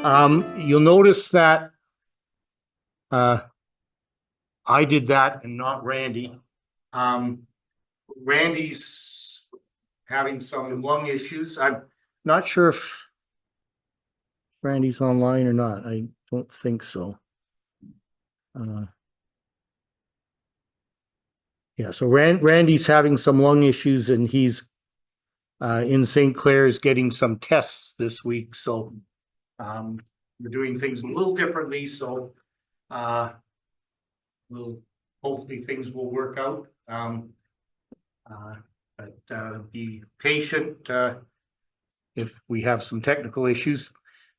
You'll notice that I did that and not Randy. Randy's having some lung issues. I'm not sure if Randy's online or not. I don't think so. Yeah, so Randy's having some lung issues, and he's in St. Clair's getting some tests this week. So we're doing things a little differently. So hopefully things will work out. But be patient if we have some technical issues.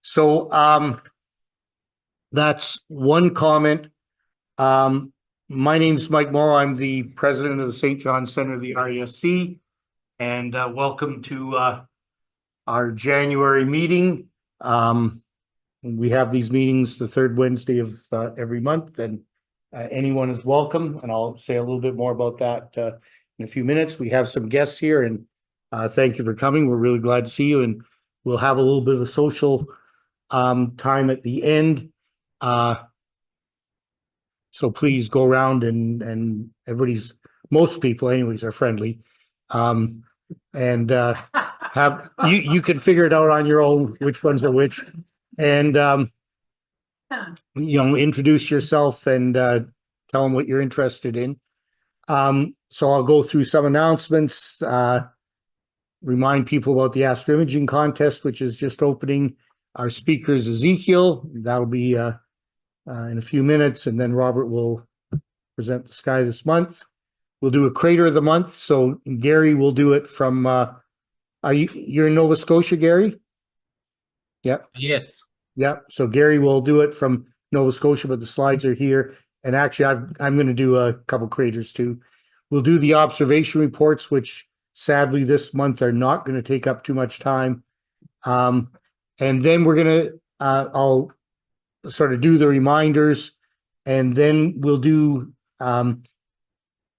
So that's one comment. My name is Mike Morrow. I'm the president of the St. John Center of the RASC, and welcome to our January meeting. We have these meetings the third Wednesday of every month, and anyone is welcome. And I'll say a little bit more about that in a few minutes. We have some guests here, and thank you for coming. We're really glad to see you, and we'll have a little bit of a social time at the end. So please go around and most people anyways are friendly. And have you can figure it out on your own, which ones are which. And introduce yourself and tell them what you're interested in. So I'll go through some announcements, remind people about the AstroImaging contest, which is just opening. Our speaker is Ezequiel. That'll be in a few minutes, and then Robert will present the sky this month. We'll do a crater of the month. So Gary will do it from you're in Nova Scotia, Gary? Yeah. Yes. Yeah. So Gary will do it from Nova Scotia, but the slides are here. And actually I'm going to do a couple craters too. We'll do the observation reports, which sadly this month are not going to take up too much time. And then we're going to I'll sort of do the reminders, and then we'll do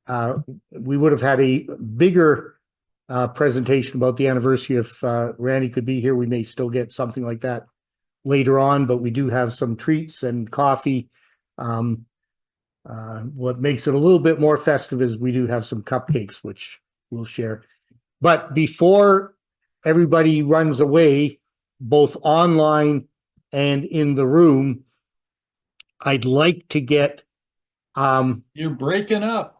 we would have had a bigger presentation about the anniversary. If Randy could be here, we may still get something like that later on, but we do have some treats and coffee. What makes it a little bit more festive is we do have some cupcakes, which we'll share. But before everybody runs away, both online and in the room, I'd like to get you're breaking up.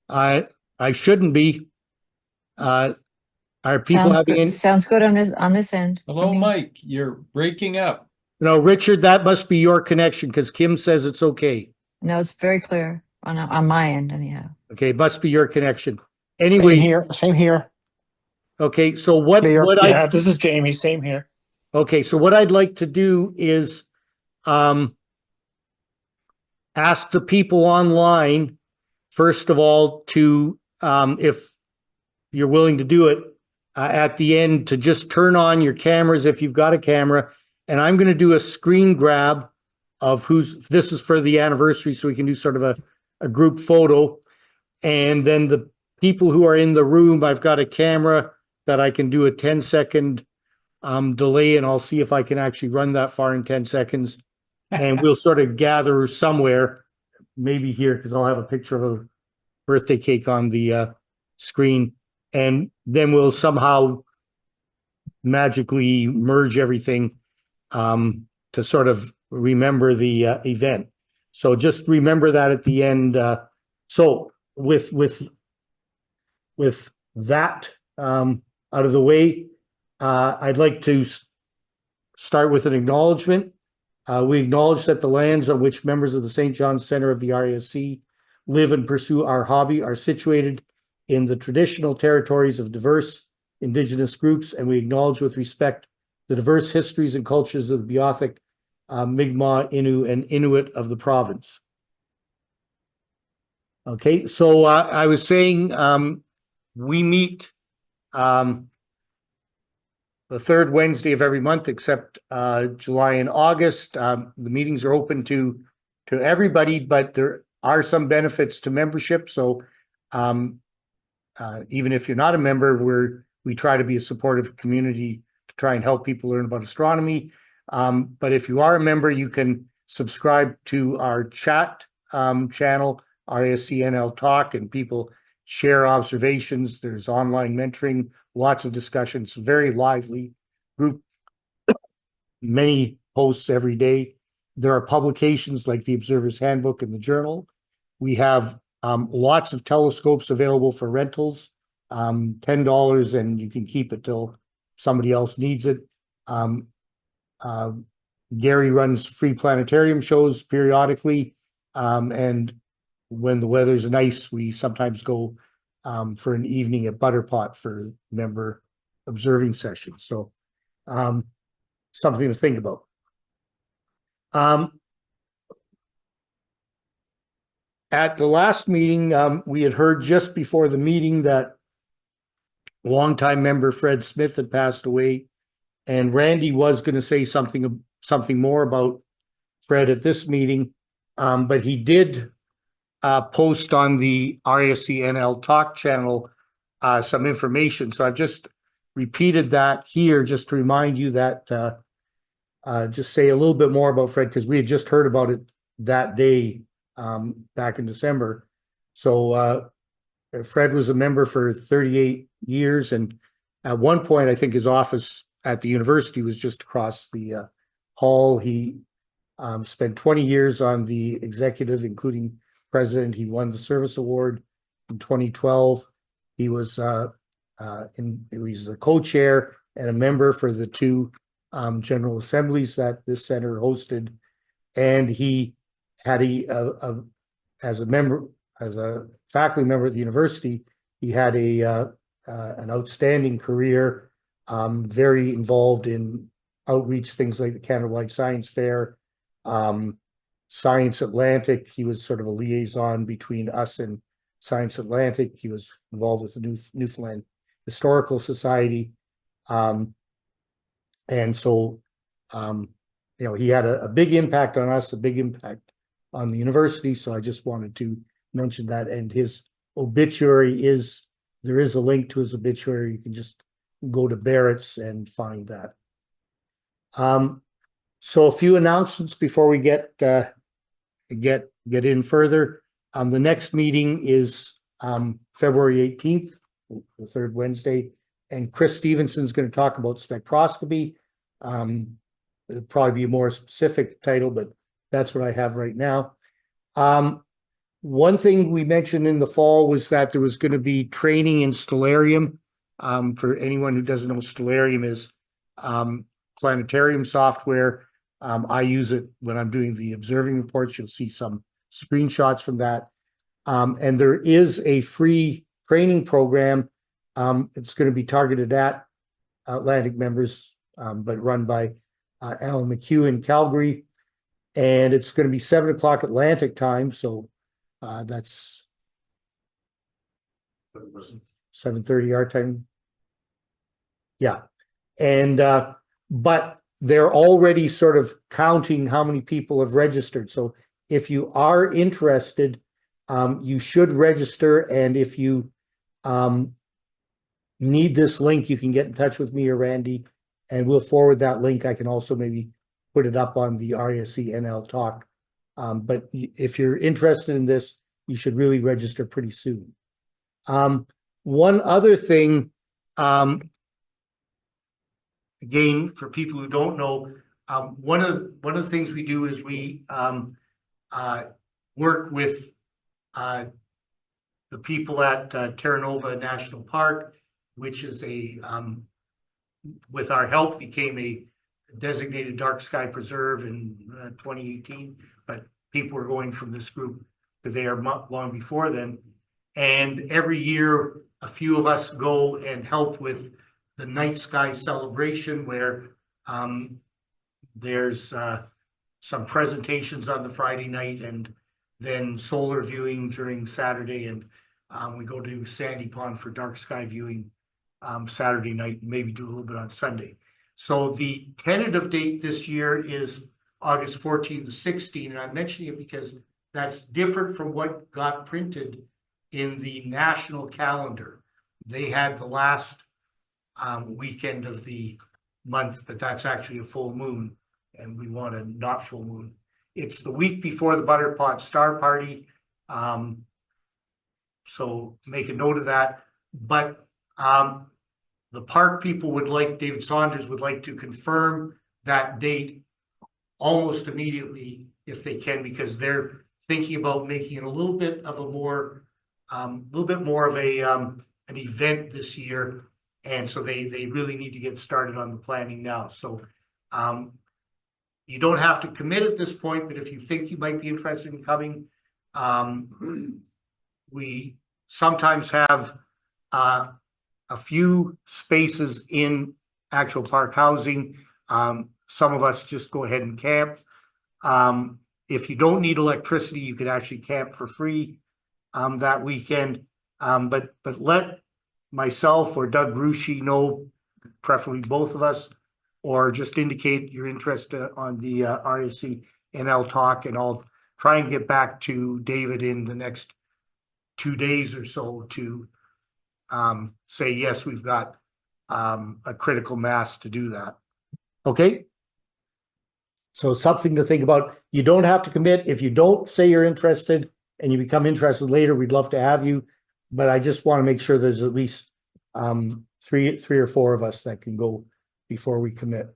I shouldn't be. Are people sounds good on this end? Hello, Mike. You're breaking up. No, Richard, that must be your connection, because Kim says it's okay. No, it's very clear on my end anyhow. Okay, it must be your connection. Anyway, same here. Okay, so this is Jamie, same here. Okay, so what I'd like to do is ask the people online, first of all, to if you're willing to do it at the end, to just turn on your cameras if you've got a camera, and I'm going to do a screen grab of this is for the anniversary, so we can do sort of a group photo. And then the people who are in the room, I've got a camera that I can do a 10-second delay, and I'll see if I can actually run that far in 10 seconds. And we'll sort of gather somewhere, maybe here, because I'll have a picture of a birthday cake on the screen. And then we'll somehow magically merge everything to sort of remember the event. So just remember that at the end. So with that out of the way, I'd like to start with an acknowledgement. We acknowledge that the lands on which members of the St. John Center of the RASC live and pursue our hobby are situated in the traditional territories of diverse Indigenous groups, and we acknowledge with respect the diverse histories and cultures of the Beothuk, Mi'kmaq, Innu, and Inuit of the province. Okay, so I was saying we meet the third Wednesday of every month, except July and August. The meetings are open to everybody, but there are some benefits to membership. So even if you're not a member, we try to be a supportive community to try and help people learn about astronomy. But if you are a member, you can subscribe to our chat channel, RASCNL Talk, and people share observations. There's online mentoring, lots of discussions, very lively group, many posts every day. There are publications like the Observer's Handbook and the Journal. We have lots of telescopes available for rentals, $10, and you can keep it till somebody else needs it. Gary runs free planetarium shows periodically, and when the weather's nice, we sometimes go for an evening at Butterpot for member observing sessions. So something to think about. At the last meeting, we had heard just before the meeting that longtime member Fred Smith had passed away, and Randy was going to say something more about Fred at this meeting, but he did post on the RASCNL Talk channel some information. So I've just repeated that here just to remind you that just say a little bit more about Fred, because we had just heard about it that day back in December. So Fred was a member for 38 years, and at one point I think his office at the university was just across the hall. He spent 20 years on the executive, including president. He won the service award in 2012. He was the co-chair and a member for the two general assemblies that this center hosted, and he had as a faculty member at the university, he had an outstanding career, very involved in outreach, things like the Canada-wide Science Fair, Science Atlantic. He was sort of a liaison between us and Science Atlantic. He was involved with the Newfoundland Historical Society. And so, he had a big impact on us, a big impact on the university. So I just wanted to mention that. And his obituary there is a link to his obituary. You can just go to Barrett's and find that. So a few announcements before we get in further. The next meeting is February 18th, the third Wednesday, and Chris Stevenson's going to talk about spectroscopy. It'll probably be a more specific title, but that's what I have right now. One thing we mentioned in the fall was that there was going to be training in Stellarium. For anyone who doesn't know, Stellarium is planetarium software. I use it when I'm doing the observing reports. You'll see some screenshots from that. And there is a free training program. It's going to be targeted at Atlantic members, but run by Alan McHugh in Calgary. And it's going to be 7 o'clock Atlantic time. So that's 7:30 our time. Yeah. And but they're already sort of counting how many people have registered. So if you are interested, you should register. And if you need this link, you can get in touch with me or Randy, and we'll forward that link. I can also maybe put it up on the RASCNL Talk. But if you're interested in this, you should really register pretty soon. One other thing, again, for people who don't know, one of the things we do is we work with the people at Terra Nova National Park, which is with our help, became a designated dark sky preserve in 2018. But people were going from this group to there long before then. And every year, a few of us go and help with the night sky celebration, where there's some presentations on the Friday night and then solar viewing during Saturday. And we go to Sandy Pond for dark sky viewing Saturday night, maybe do a little bit on Sunday. So the tentative date this year is August 14th to 16th. And I'm mentioning it because that's different from what got printed in the national calendar. They had the last weekend of the month, but that's actually a full moon, and we want a not full moon. It's the week before the Butterpot Star Party. So make a note of that. But the park people would like, David Saunders would like to confirm that date almost immediately if they can, because they're thinking about making it a little bit of a more, an event this year. And so they really need to get started on the planning now. So you don't have to commit at this point, but if you think you might be interested in coming, we sometimes have a few spaces in actual park housing. Some of us just go ahead and camp. If you don't need electricity, you could actually camp for free that weekend. But let myself or Doug Rushi know, preferably both of us, or just indicate your interest on the RASC, and I'll talk, and I'll try and get back to David in the next 2 days or so to say, yes, we've got a critical mass to do that. Okay? So something to think about. You don't have to commit. If you don't say you're interested and you become interested later, we'd love to have you. But I just want to make sure there's at least three or four of us that can go before we commit.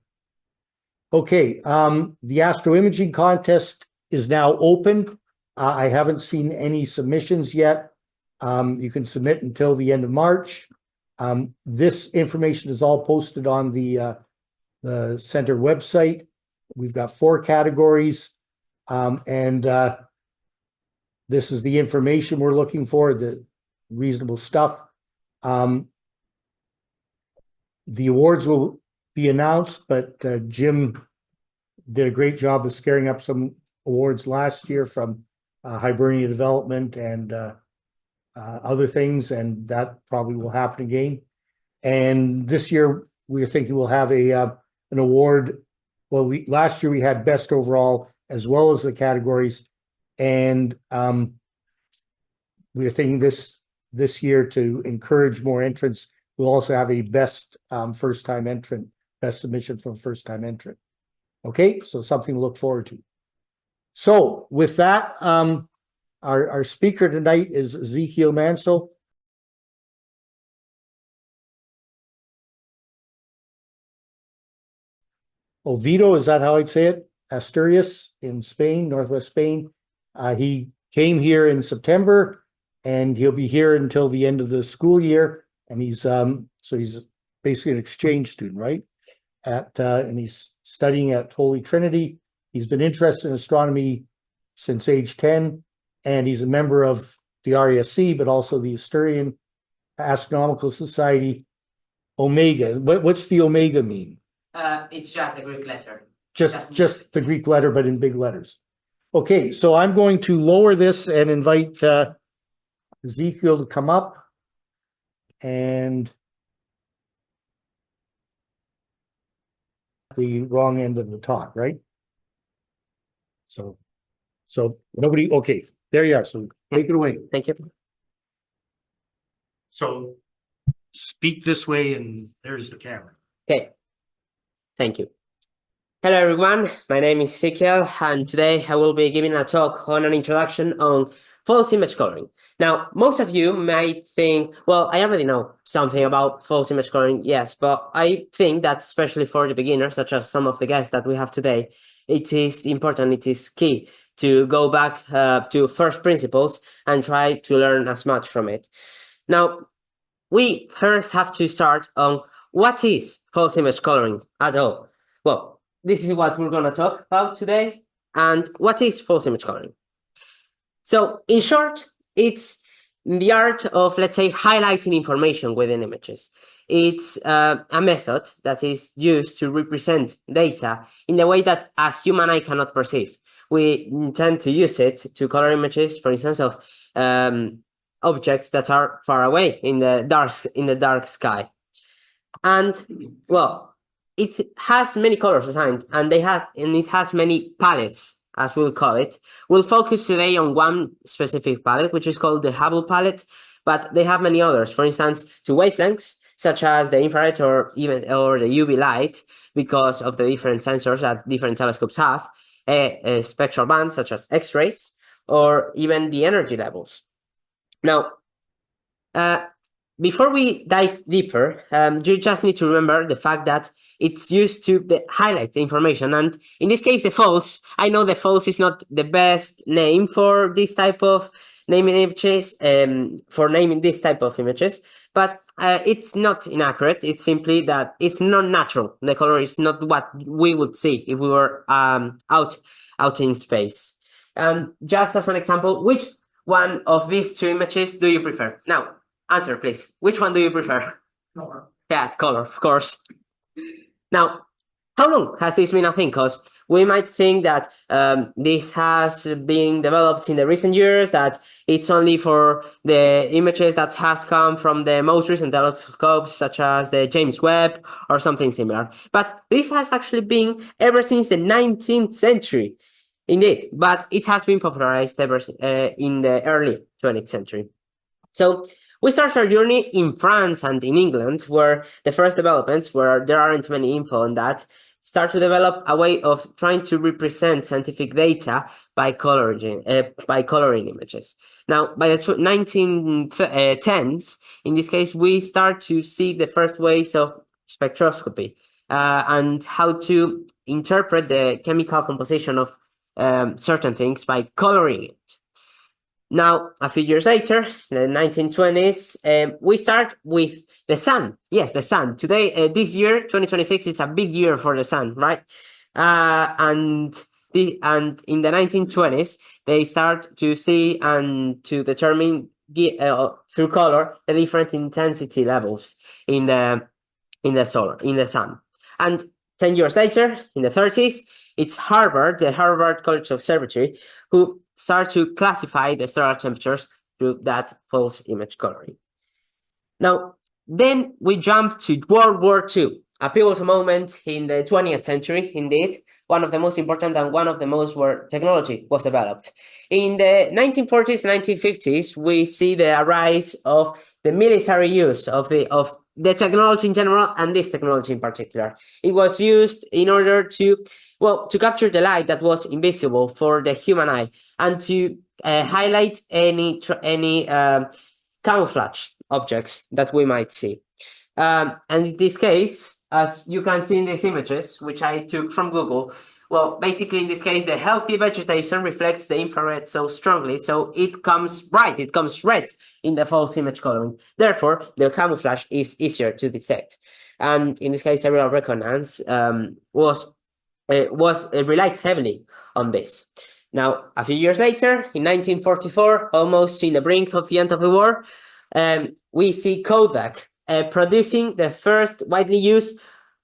Okay, the AstroImaging contest is now open. I haven't seen any submissions yet. You can submit until the end of March. This information is all posted on the center website. We've got 4 categories, and this is the information we're looking for, the reasonable stuff. The awards will be announced, but Jim did a great job of scaring up some awards last year from Hibernia Development and other things, and that probably will happen again. And this year we're thinking we'll have an award. Well, last year we had best overall as well as the categories, and we're thinking this year to encourage more entrants. We'll also have a best first-time entrant, best submission from first-time entrant. Okay, so something to look forward to. So with that, our speaker tonight is Ezequiel Manso. Oviedo, is that how I'd say it? Asturias in Spain, Northwest Spain. He came here in September, and he'll be here until the end of the school year. And he's so he's basically an exchange student, right? And he's studying at Holy Trinity. He's been interested in astronomy since age 10, and he's a member of the RASC, but also the Asturian Astronomical Society. Omega. What's the Omega mean? It's just a Greek letter. Just the Greek letter, but in big letters. Okay, so I'm going to lower this and invite Ezequiel to come up. And the wrong end of the talk, right? So nobody, okay, there you are. So take it away. Thank you. So speak this way, and there's the camera. Okay. Thank you. Hello, everyone. My name is Ezequiel, and today I will be giving a talk on an introduction on false image coloring. Now, most of you might think, well, I already know something about false image coloring, yes, but I think that especially for the beginners, such as some of the guests that we have today, it is important, it is key to go back to first principles and try to learn as much from it. Now, we first have to start on what is false image coloring at all. Well, this is what we're going to talk about today. And what is false image coloring? So in short, it's the art of, let's say, highlighting information within images. It's a method that is used to represent data in a way that a human eye cannot perceive. We tend to use it to color images, for instance, of objects that are far away in the dark sky. And well, it has many colors assigned, and it has many palettes, as we'll call it. We'll focus today on one specific palette, which is called the Hubble palette, but they have many others. For instance, to wavelengths, such as the infrared or the UV light, because of the different sensors that different telescopes have, a spectral bands such as X-rays, or even the energy levels. Now, before we dive deeper, you just need to remember the fact that it's used to highlight the information. And in this case, the false, I know the false is not the best name for this type of naming images, for naming this type of images, but it's not inaccurate. It's simply that it's not natural. The color is not what we would see if we were out in space. Just as an example, which one of these two images do you prefer? Now, answer, please. Which one do you prefer? Color. Yeah, color, of course. Now, how long has this been a thing? Because we might think that this has been developed in the recent years, that it's only for the images that has come from the most recent telescopes, such as the James Webb or something similar. But this has actually been ever since the 19th century. Indeed, but it has been popularized ever in the early 20th century. So we start our journey in France and in England, where the first developments, where there aren't many info on that, start to develop a way of trying to represent scientific data by coloring images. Now, by the 1910s, in this case, we start to see the first ways of spectroscopy and how to interpret the chemical composition of certain things by coloring it. Now, a few years later, in the 1920s, we start with the sun. Yes, the sun. Today, this year, 2026, is a big year for the sun, right? And in the 1920s, they start to see and to determine through color the different intensity levels in the sun. And 10 years later, in the 30s, it's the Harvard College Observatory, who start to classify the stellar temperatures through that false image coloring. Now, then we jump to World War II, a pivotal moment in the 20th century, indeed, one of the most important and one of the most where technology was developed. In the 1940s, 1950s, we see the rise of the military use of the technology in general and this technology in particular. It was used in order to capture the light that was invisible for the human eye and to highlight any camouflage objects that we might see. And in this case, as you can see in these images, which I took from Google, well, basically in this case, the healthy vegetation reflects the infrared so strongly, so it comes bright, it comes red in the false image coloring. Therefore, the camouflage is easier to detect. And in this case, aerial reconnaissance relied heavily on this. Now, a few years later, in 1944, almost in the brink of the end of the war, we see Kodak producing the first widely used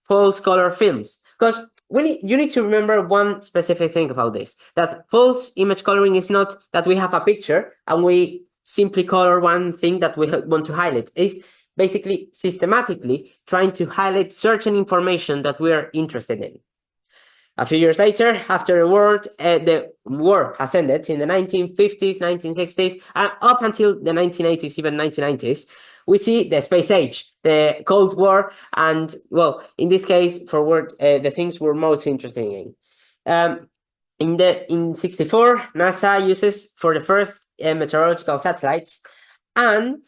false color films. Because you need to remember one specific thing about this, that false image coloring is not that we have a picture and we simply color one thing that we want to highlight. It's basically systematically trying to highlight certain information that we are interested in. A few years later, after the war has ended in the 1950s, 1960s, and up until the 1980s, even 1990s, we see the space age, the Cold War, and, well, in this case, the things we're most interested in. In 64, NASA uses for the first meteorological satellites, and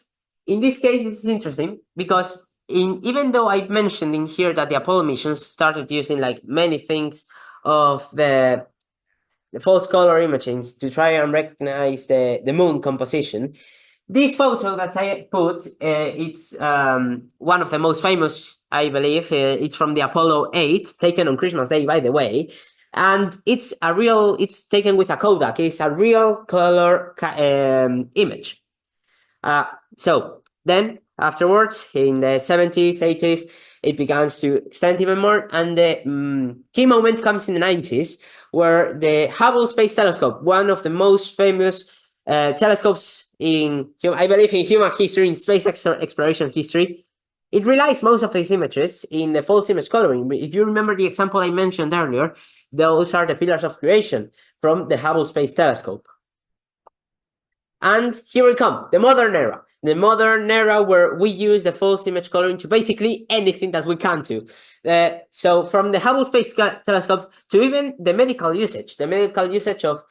in this case, this is interesting because even though I mentioned in here that the Apollo missions started using like many things of the false color imaging to try and recognize the moon composition, this photo that I put, it's one of the most famous, I believe. It's from the Apollo 8, taken on Christmas Day, by the way. And it's taken with a Kodak. It's a real color image. So then afterwards, in the 70s, 80s, it begins to extend even more. And the key moment comes in the 90s, where the Hubble Space Telescope, one of the most famous telescopes I believe in human history, in space exploration history, it relies most of these images in the false image coloring. If you remember the example I mentioned earlier, those are the pillars of creation from the Hubble Space Telescope. And here we come, the modern era. the modern era where we use the false image coloring to basically anything that we can to. So from the Hubble Space Telescope to even the medical usage of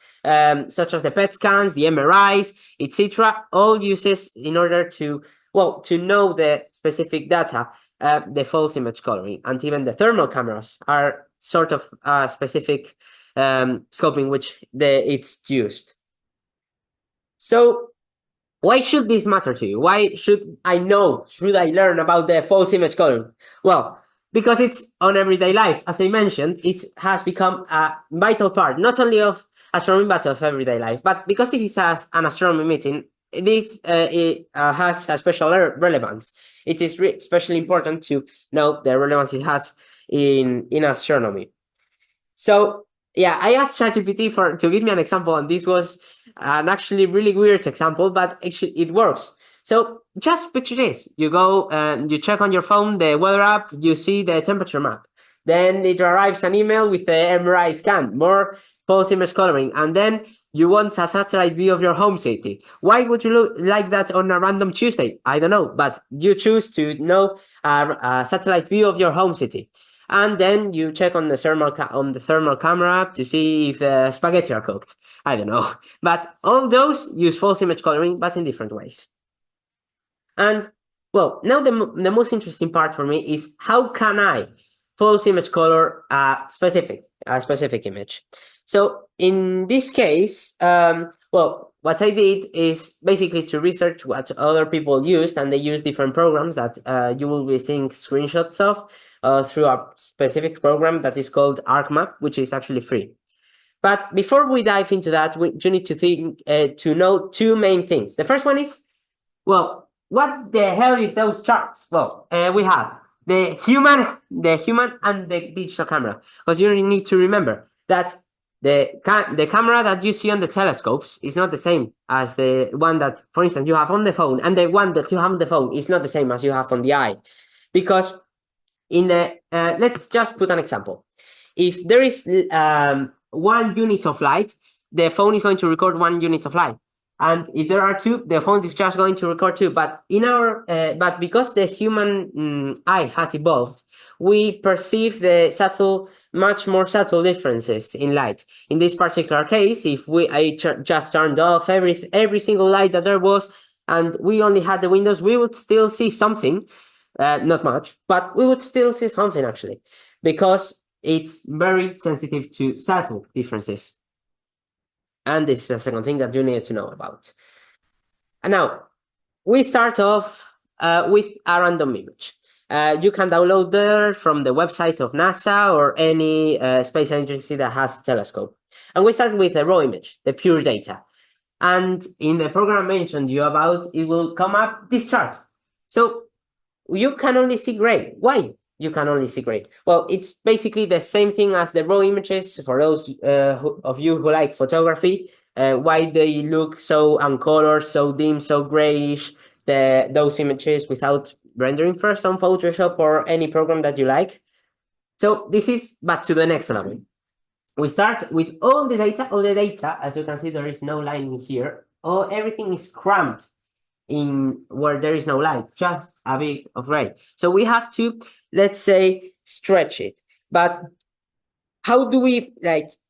such as the PET scans, the MRIs, etc., all uses in order to, well, to know the specific data, the false image coloring, and even the thermal cameras are sort of specific scope in which it's used. So why should this matter to you? Why should I learn about the false image coloring? Well, because it's on everyday life. As I mentioned, it has become a vital part, not only of astronomy, but of everyday life. But because this is an astronomy meeting, this has a special relevance. It is especially important to know the relevance it has in astronomy. So yeah, I asked ChatGPT to give me an example, and this was an actually really weird example, but actually it works. So just picture this: you go and you check on your phone the weather app, you see the temperature map. Then it arrives an email with the MRI scan, more false image coloring, and then you want a satellite view of your home city. Why would you look like that on a random Tuesday? I don't know, but you choose to know a satellite view of your home city. And then you check on the thermal camera to see if the spaghetti are cooked. I don't know. But all those use false image coloring, but in different ways. And, well, now the most interesting part for me is how can I false image color a specific image? So in this case, well, what I did is basically to research what other people used, and they use different programs that you will be seeing screenshots of through a specific program that is called ArcMap, which is actually free. But before we dive into that, you need to think to know two main things. The first one is, well, what the hell is those charts? Well, we have the human and the digital camera, because you need to remember that the camera that you see on the telescopes is not the same as the one that, for instance, you have on the phone, and the one that you have on the phone is not the same as you have on the eye, because in the let's just put an example. If there is 1 unit of light, the phone is going to record 1 unit of light. And if there are 2, the phone is just going to record 2. But in our but because the human eye has evolved, we perceive the much more subtle differences in light. In this particular case, if I just turned off every single light that there was, and we only had the windows, we would still see something, not much, but we would still see something actually, because it's very sensitive to subtle differences. And this is the second thing that you need to know about. And now, we start off with a random image. You can download there from the website of NASA or any space agency that has a telescope. And we start with a raw image, the pure data. And in the program I mentioned you about, it will come up this chart. So you can only see gray. Why? You can only see gray. Well, it's basically the same thing as the raw images for those of you who like photography. Why they look so uncolored, so dim, so grayish, those images without rendering first on Photoshop or any program that you like. So this is back to the next level. We start with all the data. As you can see, there is no line here. Everything is cramped in where there is no light, just a bit of gray. So we have to, let's say, stretch it. But how do we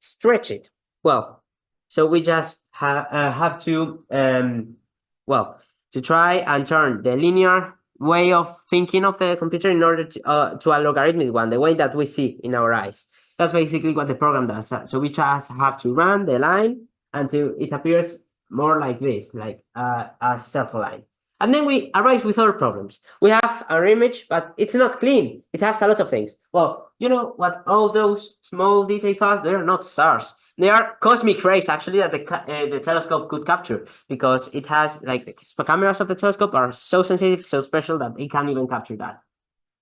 stretch it? Well, so we just have to, to try and turn the linear way of thinking of the computer in order to a logarithmic one, the way that we see in our eyes. That's basically what the program does. So we just have to run the line until it appears more like this, like a circle line. And then we arrive with other problems. We have our image, but it's not clean. It has a lot of things. Well, you know what all those small details are? They're not stars. They are cosmic rays, actually, that the telescope could capture, because it has, the cameras of the telescope are so sensitive, so special, that it can't even capture that.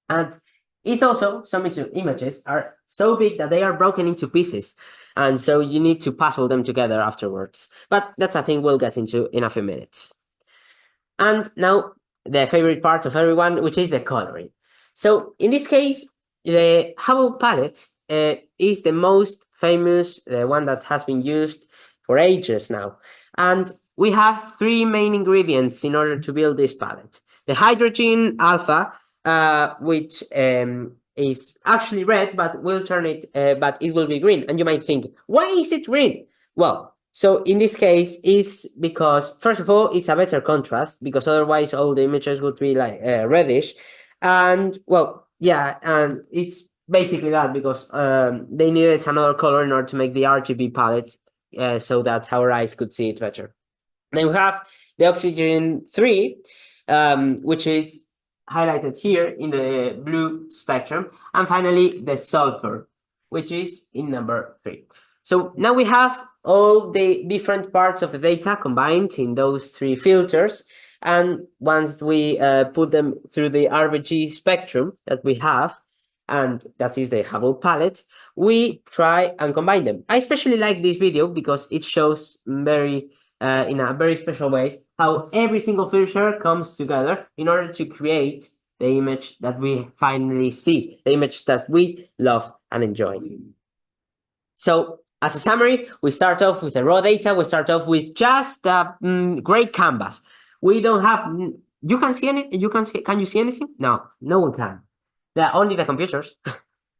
And it's also, some images are so big that they are broken into pieces. And so you need to puzzle them together afterwards. But that's a thing we'll get into in a few minutes. And now, the favorite part of everyone, which is the coloring. So in this case, the Hubble palette is the most famous, the one that has been used for ages now. And we have three main ingredients in order to build this palette. The hydrogen alpha, which is actually red, but we'll turn it, but it will be green. And you might think, why is it green? Well, so in this case, it's because, first of all, it's a better contrast, because otherwise all the images would be like reddish. And well, yeah, and it's basically that, because they needed another color in order to make the RGB palette so that our eyes could see it better. Then we have the oxygen 3, which is highlighted here in the blue spectrum. And finally, the sulfur, which is in number 3. So now we have all the different parts of the data combined in those 3 filters. And once we put them through the RGB spectrum that we have, and that is the Hubble palette, we try and combine them. I especially like this video because it shows very in a very special way how every single filter comes together in order to create the image that we finally see, the image that we love and enjoy. So as a summary, we start off with the raw data. We start off with just a gray canvas. We don't have, you can see any, can you see anything? No, no one can. Only the computers.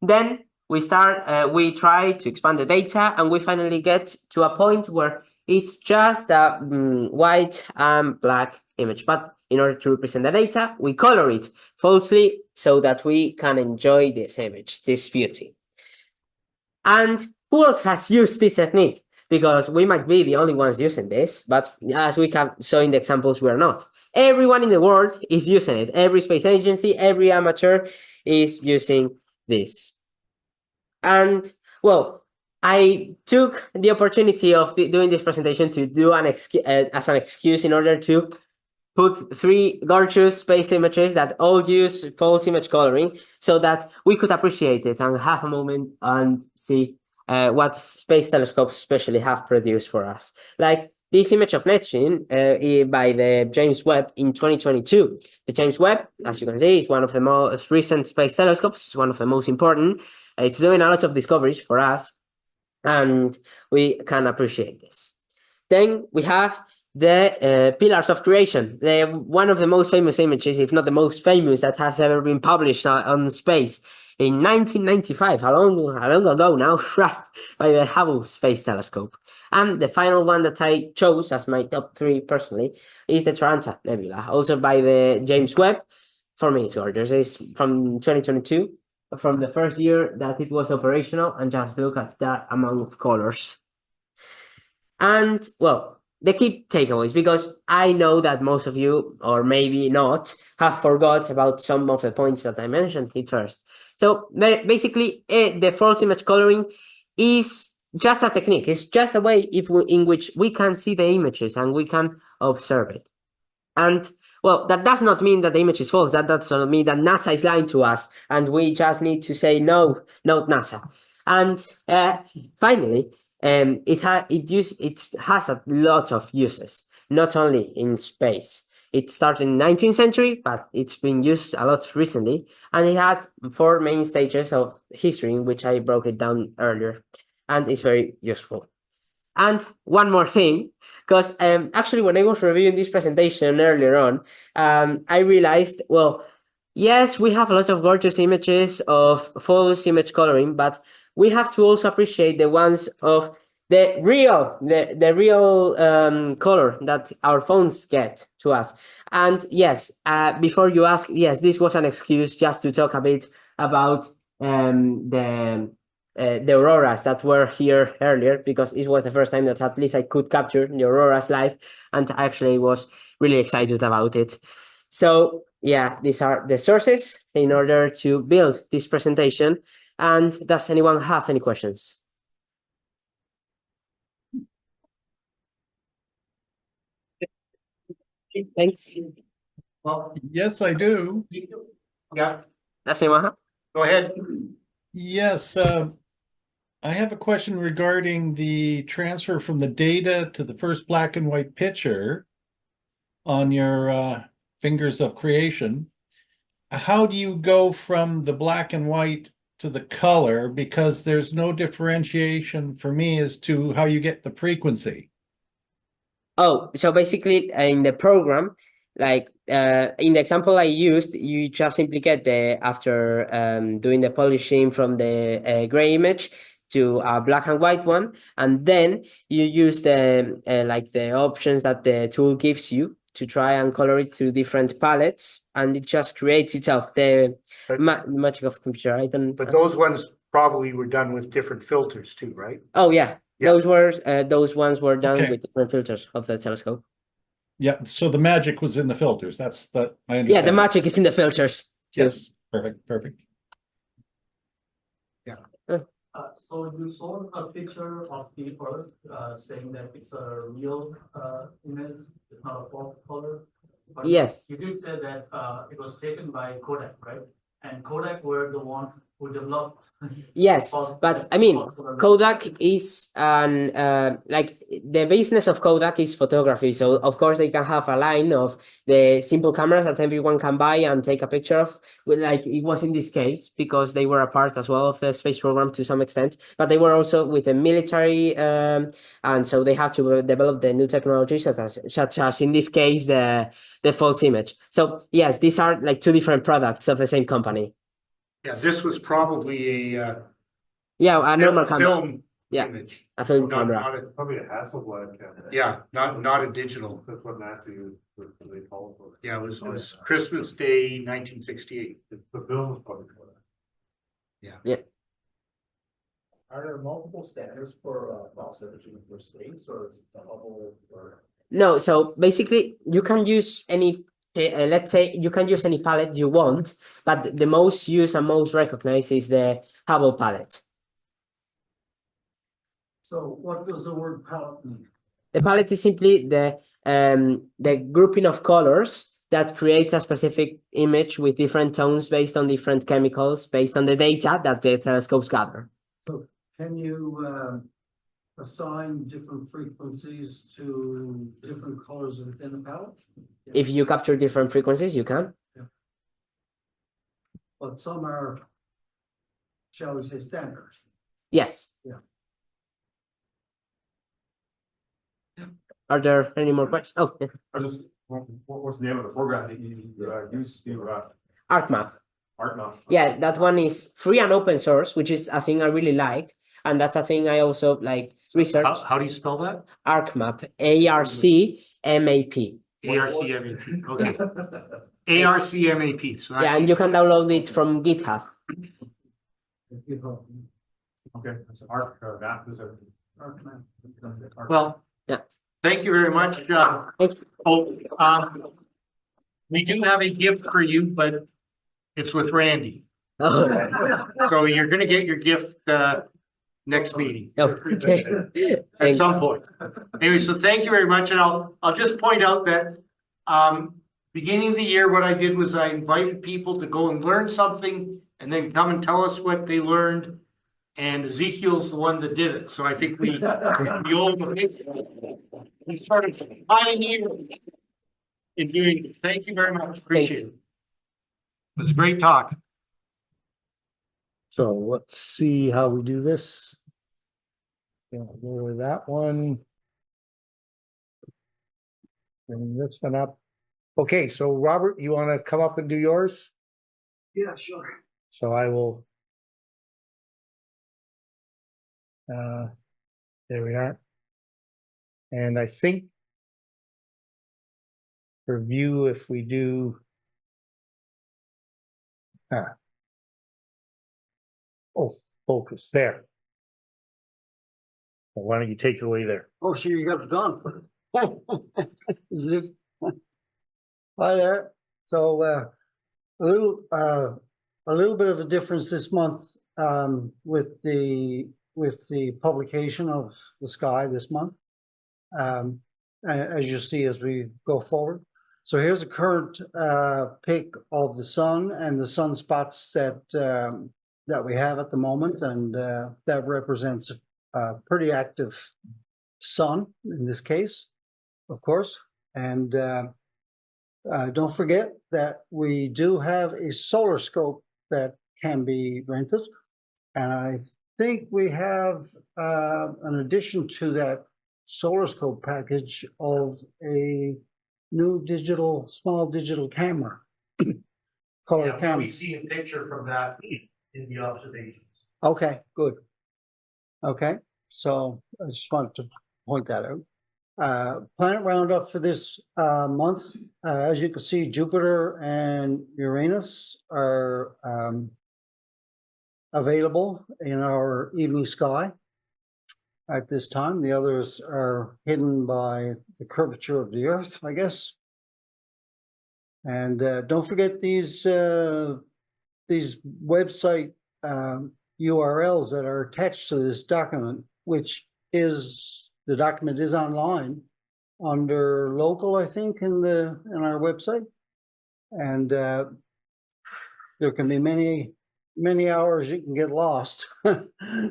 Then we try to expand the data, and we finally get to a point where it's just a white and black image. But in order to represent the data, we color it falsely so that we can enjoy this image, this beauty. And who else has used this technique? Because we might be the only ones using this, but as we saw in the examples, we are not. Everyone in the world is using it. Every space agency, every amateur is using this. And well, I took the opportunity of doing this presentation to do as an excuse in order to put 3 gorgeous space images that all use false image coloring so that we could appreciate it and have a moment and see what space telescopes especially have produced for us. Like this image of Neptune by the James Webb in 2022. The James Webb, as you can see, is one of the most recent space telescopes. It's one of the most important. It's doing a lot of discoveries for us, and we can appreciate this. Then we have the pillars of creation. They're one of the most famous images, if not the most famous, that has ever been published on space. In 1995, how long ago now, right, by the Hubble Space Telescope. And the final one that I chose as my top 3 personally is the Taranta Nebula, also by the James Webb. For me, it's gorgeous. It's from 2022, from the first year that it was operational, and just look at that amount of colors. And, well, the key takeaways, because I know that most of you, or maybe not, have forgot about some of the points that I mentioned at first. So basically, the false image coloring is just a technique. It's just a way in which we can see the images and we can observe it. And well, that does not mean that the image is false. That does not mean that NASA is lying to us and we just need to say no, not NASA. And finally, it has a lot of uses, not only in space. It started in the 19th century, but it's been used a lot recently. And it had 4 main stages of history, in which I broke it down earlier. And it's very useful. And one more thing, because actually when I was reviewing this presentation earlier on, I realized, well, yes, we have lots of gorgeous images of false image coloring, but we have to also appreciate the ones of the real color that our phones get to us. And yes, before you ask, yes, this was an excuse just to talk a bit about the auroras that were here earlier, because it was the first time that at least I could capture the auroras live, and I actually was really excited about it. So yeah, these are the sources in order to build this presentation. And does anyone have any questions? Thanks. Well, Yes, I do. yeah, Does anyone have? go ahead. Yes, I have a question regarding the transfer from the data to the first black and white picture on your fingers of creation. How do you go from the black and white to the color? Because there's no differentiation for me as to how you get the frequency. Oh, so basically in the program, like in the example I used, you just simply get the after doing the polishing from the gray image to a black and white one, and then you use the like the options that the tool gives you to try and color it through different palettes, and it just creates itself. The But- magic of computer. I don't. But those ones probably were done with different filters too, right? Oh yeah, Yeah. those ones were done Okay. with different filters of the telescope. Yeah, so the magic was in the filters. That's I Yeah, understand. the magic is in the filters too. Yes, perfect, perfect. So you saw a picture of the Earth, saying that it's a real image, it's not a false color. But Yes. you did say that it was taken by Kodak, right? And Kodak were the ones who developed. Yes, false- but I mean, false color. Kodak is an like the business of Kodak is photography. So of course they can have a line of the simple cameras that everyone can buy and take a picture of. Like it was in this case because they were a part as well of the space program to some extent, but they were also with the military, and so they have to develop the new technologies such as in this case the false image. So yes, these are like two different products of the same company. Yeah, this was probably a Yeah, a normal camera. film Yeah. image. A film Not- camera. not a- Probably a Hasselblad camera. Yeah, not a digital. That's what NASA used, what they call it for. Yeah, it was Christmas Day, 1968. The film was probably for that. Are there multiple standards for false imaging for space, or is it the Hubble or? No, so basically you can use any, let's say you can use any palette you want, but the most used and most recognized is the Hubble palette. So what does the word palette mean? The palette is simply the grouping of colors that creates a specific image with different tones based on different chemicals, based on the data that the telescopes gather. Can you assign different frequencies to different colors within a palette? If you capture different frequencies, you can. But some are, shall we say, standard. Yes. Yeah. Are there any more questions? Oh, yeah. I just, what's the name of the program that you use to ArcMap. art now? Yeah, that one is free and open source, which is a thing I really like. And that's a thing I also like research. How do you spell that? ArcMap, ARCMAP. ARCMAP, okay. ARCMAP, so Yeah, and you can download it from GitHub. Okay, that's an art map, is everything. Well, Yeah. thank you very much. We do have a gift for you, but it's with Randy. So you're gonna get your gift next meeting Okay. at Thanks. some point. Anyway, so thank you very much, and I'll just point out that beginning of the year, what I did was I invited people to go and learn something and then come and tell us what they learned. And Ezekiel's the one that did it, so I think we started pioneering in doing it. Thank you very much, appreciate it. It was a great talk. So let's see how we do this. Go with that one. Bring this one up. Okay, so Robert, you want to come up and do yours? Yeah, sure. So I will. There we are. And I think for view, if we do. Oh, focus there. Well, why don't you take it away there? Oh, sure, you got it done. Zip. Hi there. So a little bit of a difference this month with the publication of the sky this month. As you see as we go forward. So here's a current pic of the sun and the sunspots that we have at the moment, and that represents a pretty active sun in this case, of course. And don't forget that we do have a solar scope that can be rented, and I think we have an addition to that solar scope package of a new small digital camera. Color Yeah, camera. we see a picture from that in the observations. Okay, good. Okay, so I just wanted to point that out. Planet roundup for this month. As you can see, Jupiter and Uranus are available in our evening sky at this time. The others are hidden by the curvature of the Earth, I guess. And don't forget these website URLs that are attached to this document, which is the document is online under local, I think, in our website, and there can be many hours you can get lost and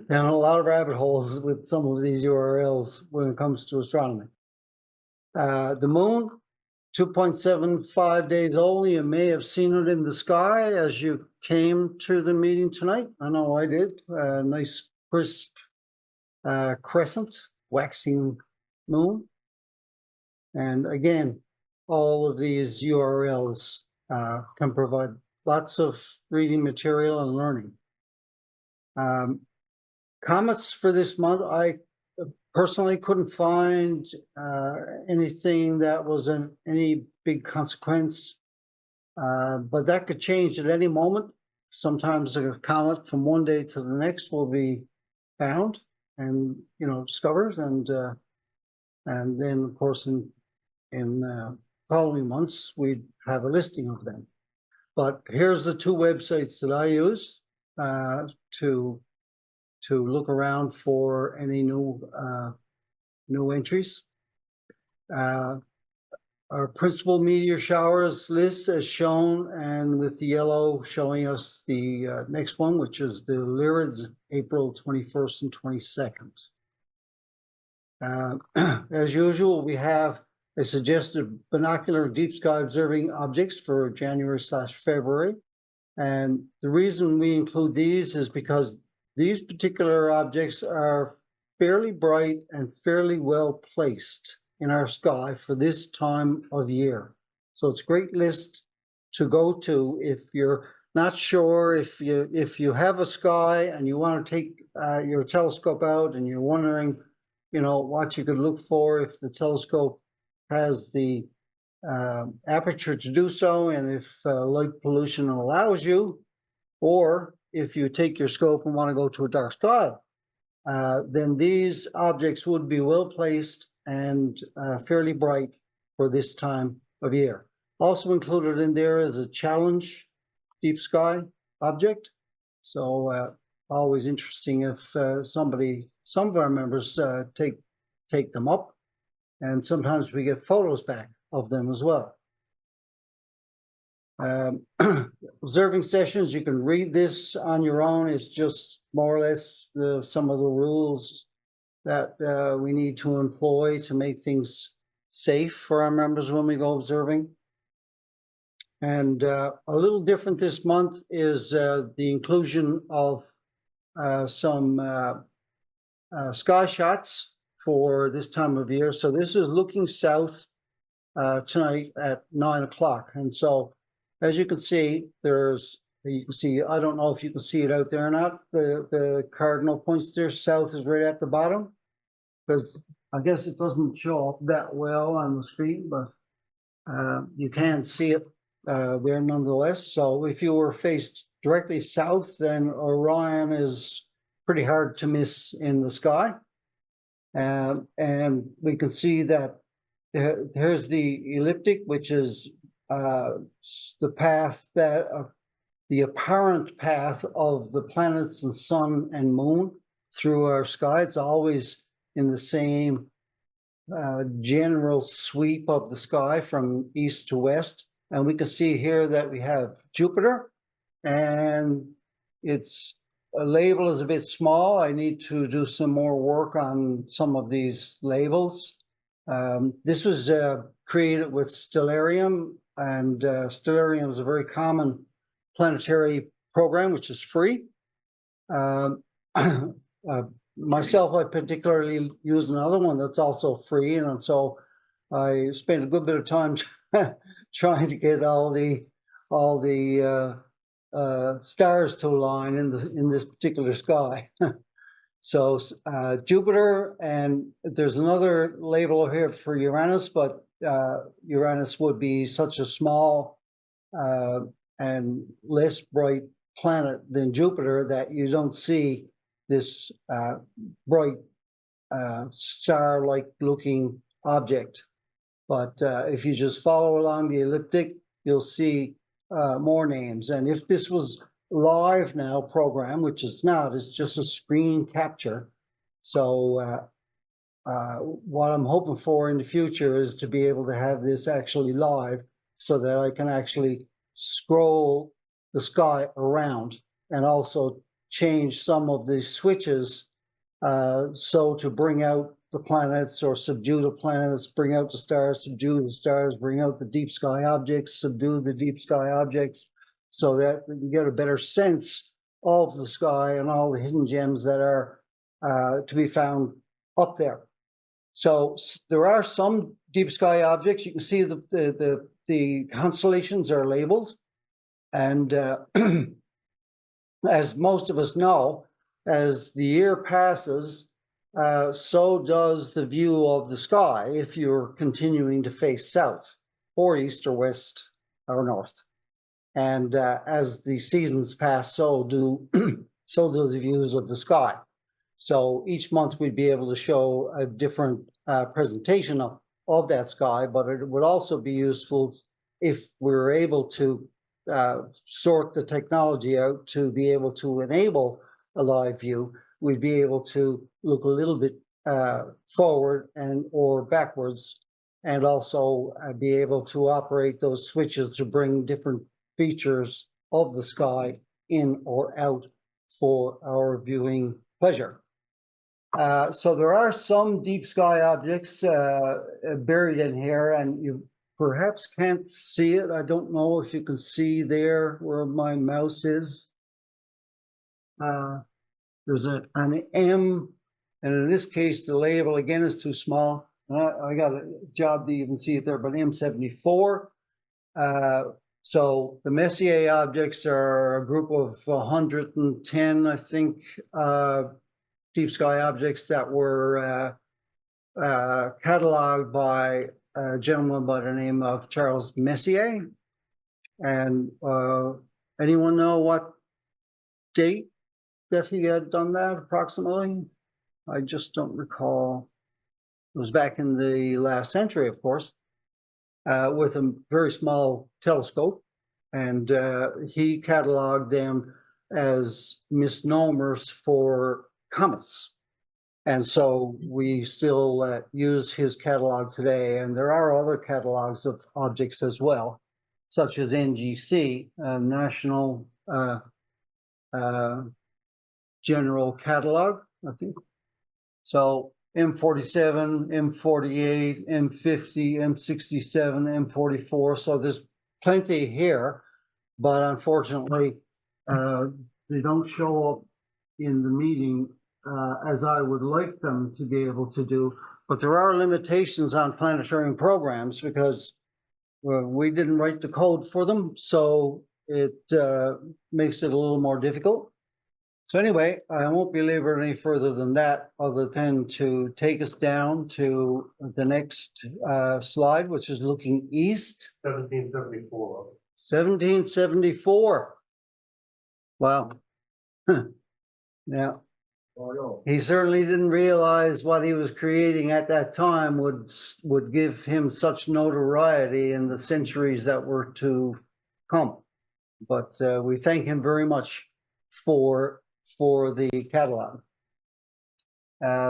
a lot of rabbit holes with some of these URLs when it comes to astronomy. The moon, 2.75 days old. You may have seen it in the sky as you came to the meeting tonight. I know I did. Nice crisp crescent, waxing moon. And again, all of these URLs can provide lots of reading material and learning. Comets for this month, I personally couldn't find anything that was any big consequence, but that could change at any moment. Sometimes a comet from one day to the next will be found and discovered, and then of course in following months we'd have a listing of them. But here's the two websites that I use to look around for any new entries. Our principal meteor showers list is shown, and with the yellow showing us the next one, which is the Lyrids, April 21st and 22nd. As usual, we have a suggested binocular deep sky observing objects for January/February. And the reason we include these is because these particular objects are fairly bright and fairly well placed in our sky for this time of year. So it's a great list to go to if you're not sure, if you have a sky and you want to take your telescope out and you're wondering, what you could look for if the telescope has the aperture to do so, and if light pollution allows you, or if you take your scope and want to go to a dark sky, then these objects would be well placed and fairly bright for this time of year. Also included in there is a challenge deep sky object. So always interesting if some of our members take them up, and sometimes we get photos back of them as well. Observing sessions, you can read this on your own. It's just more or less some of the rules that we need to employ to make things safe for our members when we go observing. And a little different this month is the inclusion of some sky shots for this time of year. So this is looking south tonight at 9 o'clock. And so as you can see, I don't know if you can see it out there or not. The cardinal points there, south is right at the bottom, because I guess it doesn't show up that well on the screen, but you can see it there nonetheless. So if you were faced directly south, then Orion is pretty hard to miss in the sky. And we can see that here's the ecliptic, which is the path that the apparent path of the planets and sun and moon through our sky. It's always in the same general sweep of the sky from east to west. And we can see here that we have Jupiter, and its label is a bit small. I need to do some more work on some of these labels. This was created with Stellarium, and Stellarium is a very common planetary program, which is free. myself, I particularly use another one that's also free, and so I spent a good bit of time trying to get all the stars to align in this particular sky. So Jupiter, and there's another label here for Uranus, but Uranus would be such a small and less bright planet than Jupiter that you don't see this bright star-like looking object. But if you just follow along the elliptic, you'll see more names. And if this was live now program, which it's not, it's just a screen capture. So what I'm hoping for in the future is to be able to have this actually live so that I can actually scroll the sky around and also change some of the switches so to bring out the planets or subdue the planets, bring out the stars, subdue the stars, bring out the deep sky objects, subdue the deep sky objects, so that we can get a better sense of the sky and all the hidden gems that are to be found up there. So there are some deep sky objects. You can see the constellations are labeled, and as most of us know, as the year passes, so does the view of the sky if you're continuing to face south or east or west or north. And as the seasons pass, so do the views of the sky. So each month we'd be able to show a different presentation of that sky, but it would also be useful if we were able to sort the technology out to be able to enable a live view. We'd be able to look a little bit forward and or backwards, and also be able to operate those switches to bring different features of the sky in or out for our viewing pleasure. So there are some deep sky objects buried in here, and you perhaps can't see it. I don't know if you can see there where my mouse is. There's an M, and in this case, the label again is too small. I got a job to even see it there, but M74. So the Messier objects are a group of 110, I think, deep sky objects that were cataloged by a gentleman by the name of Charles Messier. And anyone know what date that he had done that approximately? I just don't recall. It was back in the last century, of course, with a very small telescope. And he cataloged them as misnomers for comets. And so we still use his catalog today. And there are other catalogs of objects as well, such as NGC, National General Catalog, I think. So M47, M48, M50, M67, M44. So there's plenty here, but unfortunately, they don't show up in the meeting as I would like them to be able to do. But there are limitations on planetarium programs because we didn't write the code for them, so it makes it a little more difficult. So anyway, I won't belabor any further than that, other than to take us down to the next slide, which is looking east. 1774. 1774. Wow. Yeah. He certainly didn't realize what he was creating at that time would give him such notoriety in the centuries that were to come. But we thank him very much for the catalog.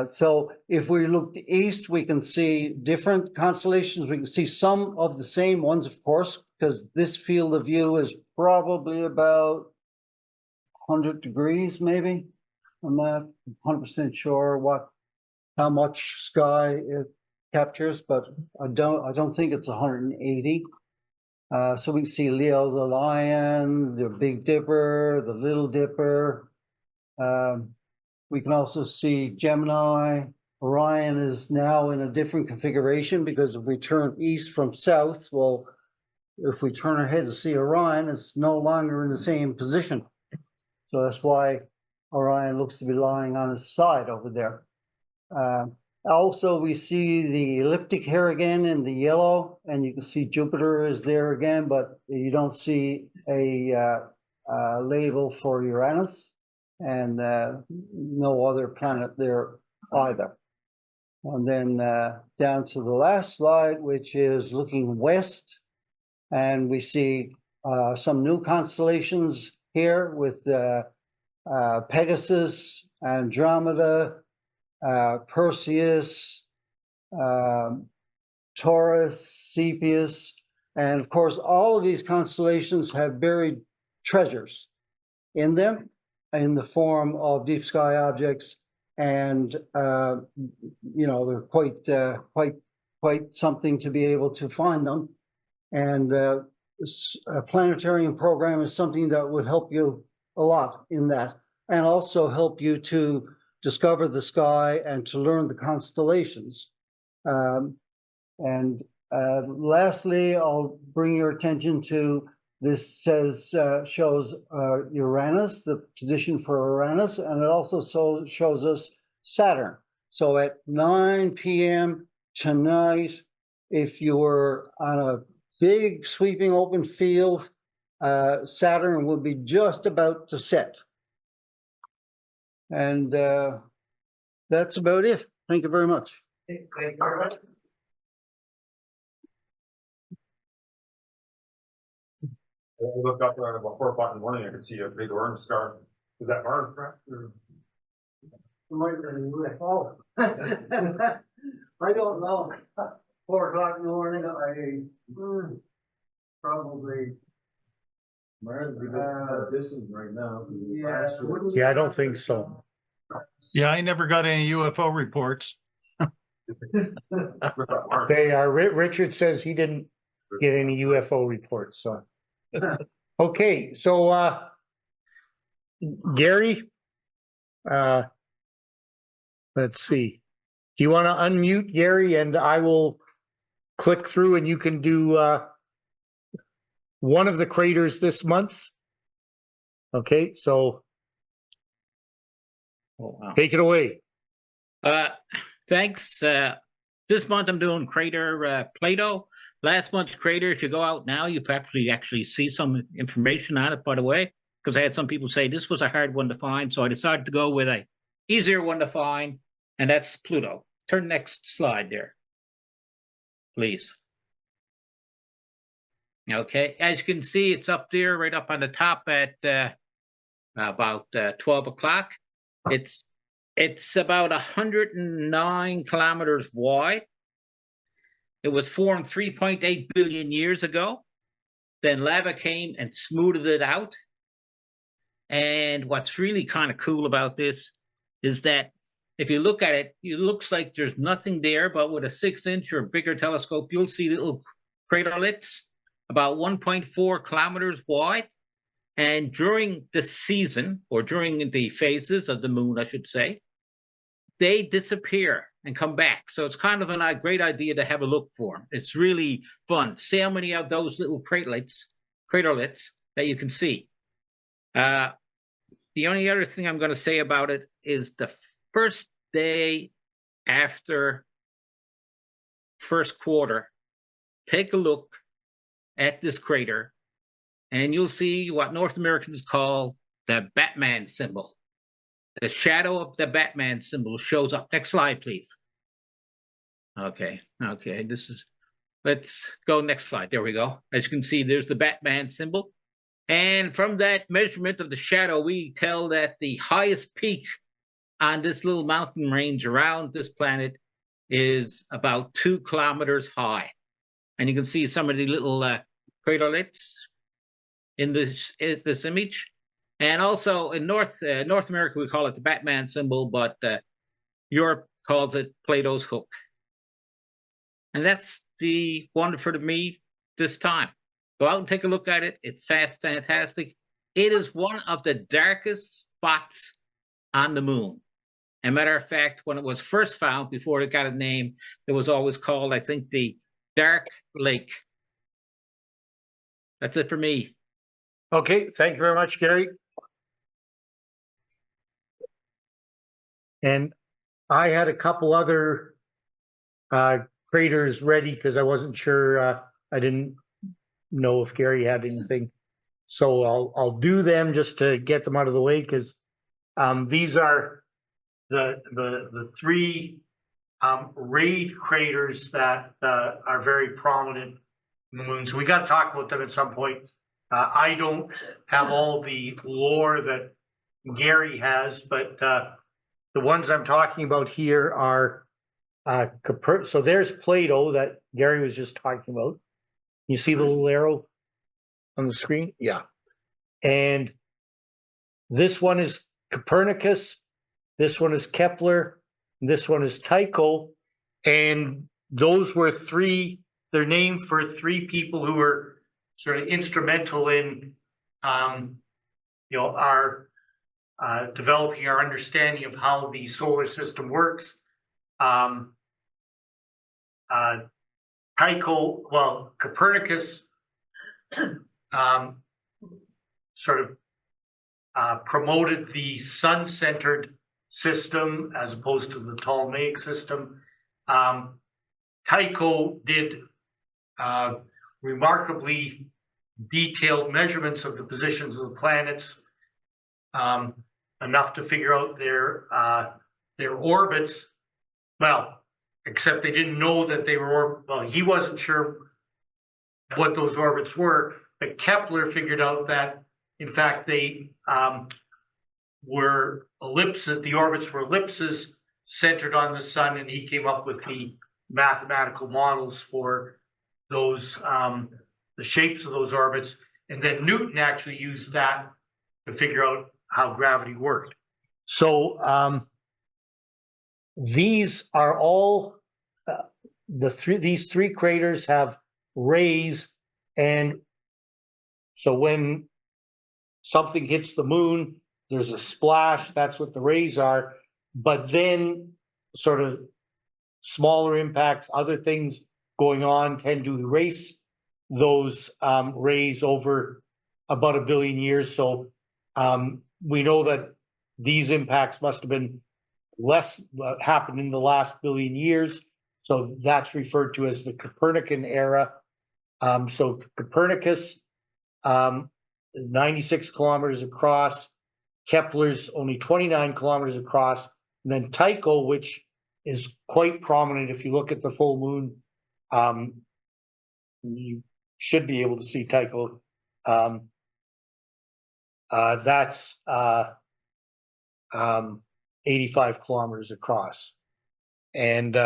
So if we look east, we can see different constellations. We can see some of the same ones, of course, because this field of view is probably about 100 degrees, maybe. I'm not 100% sure how much sky it captures, but I don't think it's 180. So we can see Leo the Lion, the Big Dipper, the Little Dipper. we can also see Gemini. Orion is now in a different configuration because if we turn east from south, well, if we turn our head to see Orion, it's no longer in the same position. So that's why Orion looks to be lying on his side over there. Also, we see the elliptic hair again in the yellow, and you can see Jupiter is there again, but you don't see a label for Uranus, and no other planet there either. And then down to the last slide, which is looking west, and we see some new constellations here with Pegasus, Andromeda, Perseus, Taurus, Cepheus, and of course, all of these constellations have buried treasures in them in the form of deep sky objects, and you know, they're quite something to be able to find them. And a planetarium program is something that would help you a lot in that, and also help you to discover the sky and to learn the constellations. Lastly, I'll bring your attention to this. Shows Uranus, the position for Uranus, and it also shows us Saturn. So at 9 p.m. tonight, if you were on a big sweeping open field, Saturn would be just about to set. And that's about it. Thank you very much. Thank you very much. I looked up about 4 o'clock in the morning. I could see a big orange star. Is that Mars, correct? Might have been a UFO. I don't know. 4 o'clock in the morning, probably. Mars, distance right now. Yeah, I don't think so. Yeah, I never got any UFO reports. They are, Richard says he didn't get any UFO reports, so. Okay, so, Gary, let's see. Do you want to unmute Gary, and I will click through and you can do, one of the craters this month? Okay, so take it away. Thanks. This month I'm doing crater Plato. Last month's crater, if you go out now, you probably actually see some information on it, by the way, because I had some people say this was a hard one to find. So I decided to go with a easier one to find, and that's Pluto. Turn next slide there, please. Okay, as you can see, it's up there, right up on the top at about 12 o'clock. It's about 109 kilometers wide. It was formed 3.8 billion years ago. Then lava came and smoothed it out. And what's really kind of cool about this is that if you look at it, it looks like there's nothing there, but with a 6-inch or bigger telescope, you'll see little craterlets about 1.4 kilometers wide. And during the season, or during the phases of the moon, I should say, they disappear and come back. So it's kind of a great idea to have a look for them. It's really fun. See how many of those little craterlets that you can see. The only other thing I'm going to say about it is the first day after first quarter, take a look at this crater, and you'll see what North Americans call the Batman symbol. The shadow of the Batman symbol shows up. Next slide, please. Okay, let's go next slide. There we go. As you can see, there's the Batman symbol. And from that measurement of the shadow, we tell that the highest peak on this little mountain range around this planet is about 2 kilometers high. And you can see some of the little craterlets in this image. And also in North America, we call it the Batman symbol, but Europe calls it Plato's hook. And that's the one for me this time. Go out and take a look at it. It's fantastic. It is one of the darkest spots on the moon. As a matter of fact, when it was first found, before it got a name, it was always called, I think, the Dark Lake. That's it for me. Okay, thank you very much, Gary. And I had a couple other craters ready because I wasn't sure. I didn't know if Gary had anything, so I'll do them just to get them out of the way because these are the three raid craters that are very prominent in the moon. So we got to talk about them at some point. I don't have all the lore that Gary has, but the ones I'm talking about here are so there's Plato that Gary was just talking about. You see the little arrow on the screen? Yeah. And this one is Copernicus, this one is Kepler, and this one is Tycho. And those were they're named for three people who were sort of instrumental in, our developing our understanding of how the solar system works. Copernicus sort of promoted the sun-centered system as opposed to the Ptolemaic system. Tycho did remarkably detailed measurements of the positions of the planets, enough to figure out their orbits. Well, except they didn't know that they were, he wasn't sure what those orbits were, but Kepler figured out that, in fact, they were ellipses, the orbits were ellipses centered on the sun, and he came up with the mathematical models for those, the shapes of those orbits. And then Newton actually used that to figure out how gravity worked. So these are all these three craters have rays, and so when something hits the moon, there's a splash. That's what the rays are. But then sort of smaller impacts, other things going on tend to erase those rays over about 1 billion years. So we know that these impacts must have been less happened in the last 1 billion years. So that's referred to as the Copernican era. So Copernicus, 96 kilometers across. Kepler's only 29 kilometers across. And then Tycho, which is quite prominent if you look at the full moon, you should be able to see Tycho. That's 85 kilometers across. And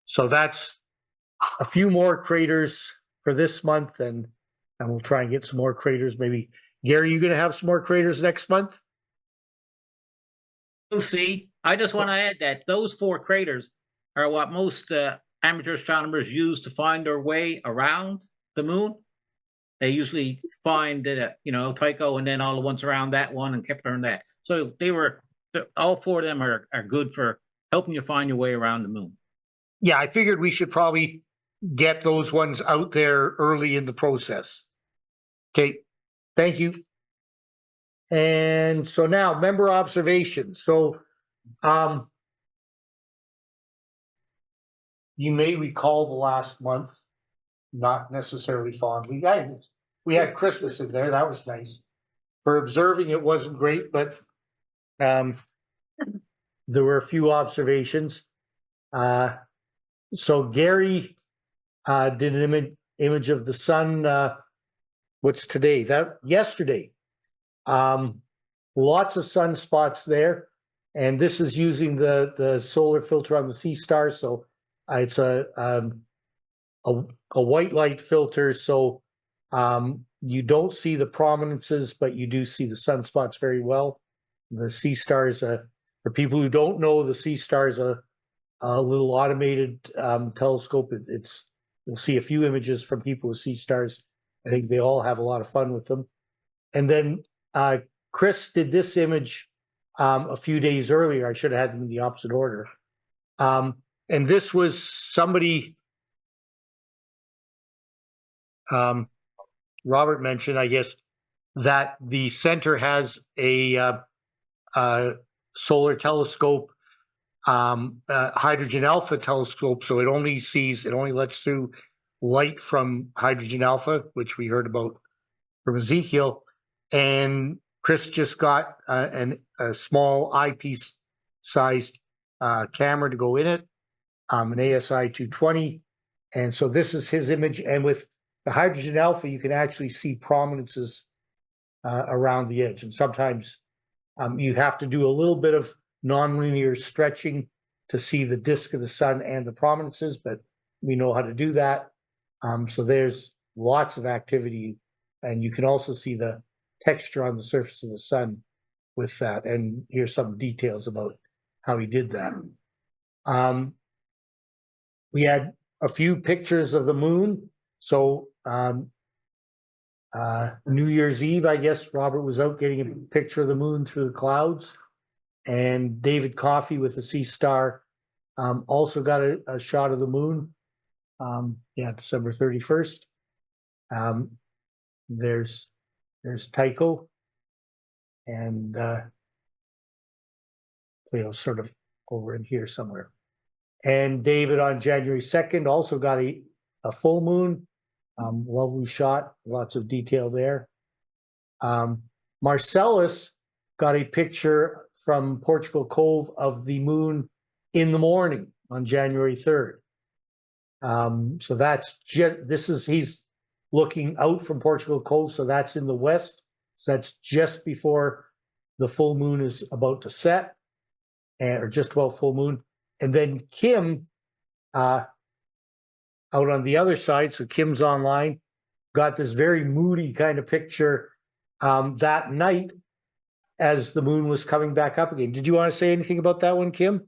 so that's a few more craters for this month, and we'll try and get some more craters. Maybe, Gary, you going to have some more craters next month? We'll see. I just want to add that those 4 craters are what most amateur astronomers use to find their way around the moon. They usually find that, Tycho and then all the ones around that one and Kepler and that. So all 4 of them are good for helping you find your way around the moon. Yeah, I figured we should probably get those ones out there early in the process. Okay, thank you. And so now member observations. So you may recall the last month, not necessarily fondly. We had Christmas in there. That was nice. For observing, it wasn't great, but there were a few observations. So Gary did an image of the sun. What's today? Yesterday. Lots of sunspots there, and this is using the solar filter on the sea star. So it's a white light filter. So you don't see the prominences, but you do see the sunspots very well. The sea star is for people who don't know, the sea star is a little automated telescope. You'll see a few images from people with sea stars. I think they all have a lot of fun with them. And then Chris did this image a few days earlier. I should have had them in the opposite order. And this was somebody, Robert mentioned, I guess, that the center has a solar telescope, hydrogen alpha telescope, so it only lets through light from hydrogen alpha, which we heard about from Ezequiel. And Chris just got a small eyepiece sized camera to go in it, an ASI 220. And so this is his image. And with the hydrogen alpha, you can actually see prominences around the edge. And sometimes you have to do a little bit of nonlinear stretching to see the disk of the sun and the prominences, but we know how to do that. So there's lots of activity, and you can also see the texture on the surface of the sun with that. And here's some details about how he did that. We had a few pictures of the moon. So New Year's Eve, I guess, Robert was out getting a picture of the moon through the clouds. And David Coffey with the Sea Star also got a shot of the moon. December 31st. There's Tycho and Cleo sort of over in here somewhere. And David on January 2nd also got a full moon. Lovely shot, lots of detail there. Marcellus got a picture from Portugal Cove of the moon in the morning on January 3rd. So that's he's looking out from Portugal Cove, so that's in the west. So that's just before the full moon is about to set, or just about full moon. And then Kim, out on the other side, so Kim's online, got this very moody kind of picture that night as the moon was coming back up again. Did you want to say anything about that one, Kim?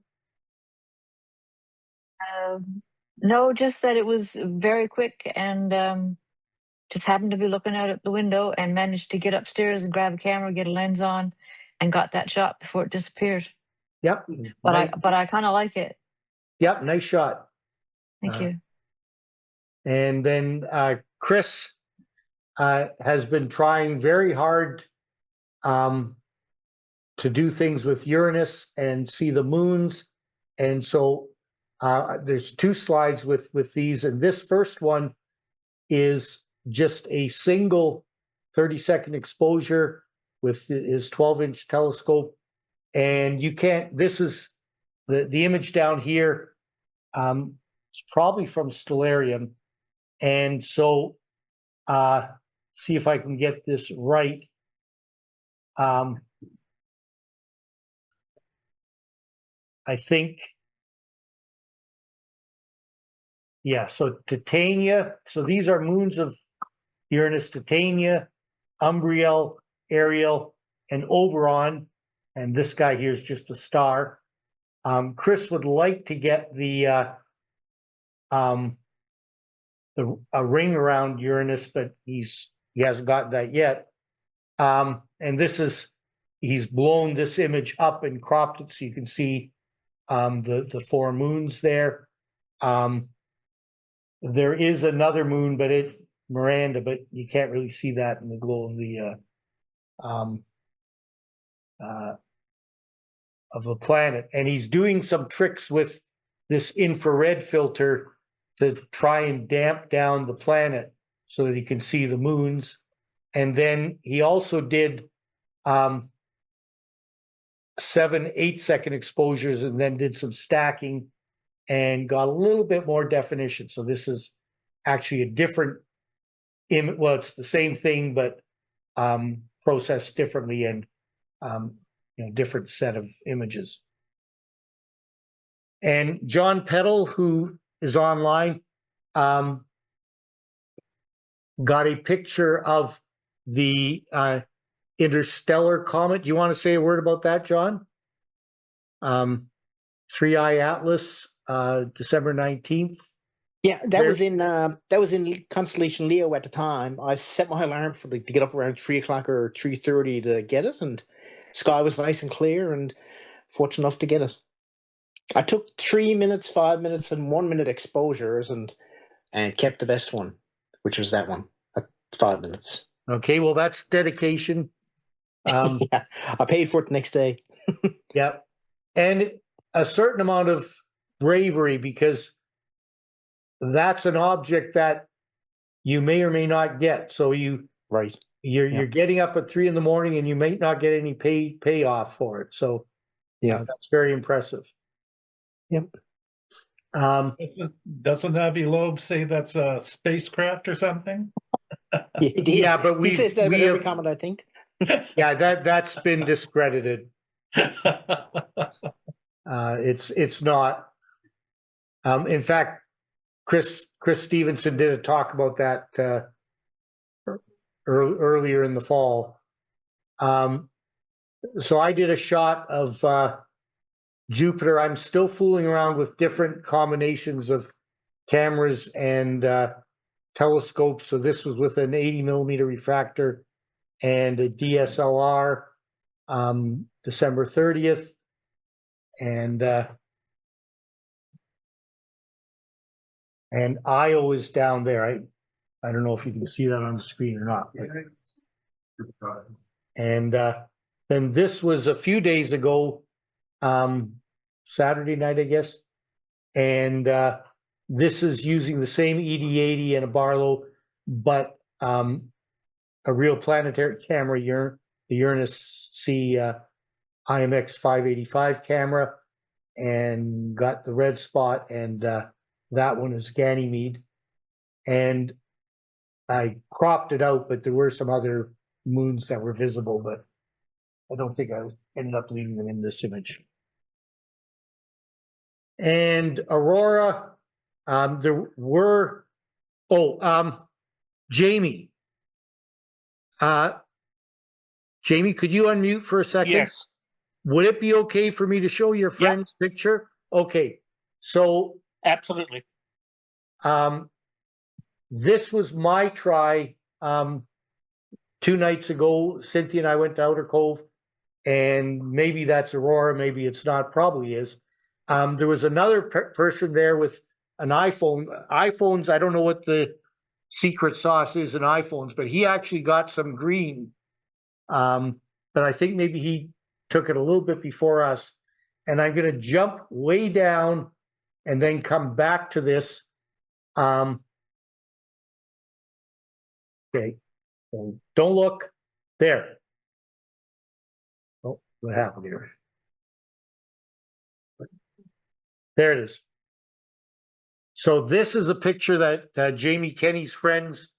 No, just that it was very quick, and just happened to be looking out at the window and managed to get upstairs and grab a camera, get a lens on, and got that shot before it disappeared. Yep. But I kind of like it. Yep, nice shot. Thank you. And then Chris has been trying very hard to do things with Uranus and see the moons. And so there's two slides with these. And this first one is just a single 30-second exposure with his 12-inch telescope. And you can't, this is the image down here. It's probably from Stellarium. And so see if I can get this right. I think, yeah, so Titania, so these are moons of Uranus: Titania, Umbriel, Ariel, and Oberon. And this guy here is just a star. Chris would like to get a ring around Uranus, but he hasn't gotten that yet. And this is, he's blown this image up and cropped it so you can see the four moons there. There is another moon, but Miranda, but you can't really see that in the glow of the planet. And he's doing some tricks with this infrared filter to try and damp down the planet so that he can see the moons. And then he also did 7 8-second exposures and then did some stacking and got a little bit more definition. So this is actually a different image. Well, it's the same thing, but processed differently and different set of images. And John Peddle, who is online, got a picture of the interstellar comet. Do you want to say a word about that, John? 3I Atlas, December 19th. Yeah, that was in constellation Leo at the time. I set my alarm to get up around 3 o'clock or 3:30 to get it, and Sky was nice and clear, and fortunate enough to get it. I took 3 minutes, 5 minutes, and 1 minute exposures, and kept the best one, which was that one at 5 minutes. Okay, well, that's dedication. Yeah, I paid for it the next day. Yeah. And a certain amount of bravery, because that's an object that you may or may not get. So Right. you're getting up at 3 a.m. and you may not get any payoff for it. So Yeah. that's very impressive. Yep. Doesn't Avi Loeb say that's a spacecraft or something? Yeah, he did. Yeah, but he says that we in every have- comment, I think. Yeah, that's been discredited. It's not. In fact, Chris Stevenson did a talk about that earlier in the fall. So I did a shot of Jupiter. I'm still fooling around with different combinations of cameras and telescopes. So this was with an 80mm refractor and a DSLR, December 30th. And Io is down there. I don't know if you can see that on the screen or not. And then this was a few days ago, Saturday night, I guess. And this is using the same ED80 and a Barlow, but a real planetary camera, the Uranus C IMX 585 camera, and got the red spot, and that one is Ganymede. And I cropped it out, but there were some other moons that were visible, but I don't think I ended up leaving them in this image. And Aurora, there were, Jamie. Jamie, could you unmute for a second? Yes. Would it be okay for me to show your friend's picture? Okay, so Absolutely. this was my try 2 nights ago. Cynthia and I went to Outer Cove, and maybe that's Aurora, maybe it's not, probably is. There was another person there with an iPhone. iPhones, I don't know what the secret sauce is in iPhones, but he actually got some green. But I think maybe he took it a little bit before us. And I'm going to jump way down and then come back to this. Okay. So don't look there. Oh, what happened here? There it is. So this is a picture that Jamie Kenny's friends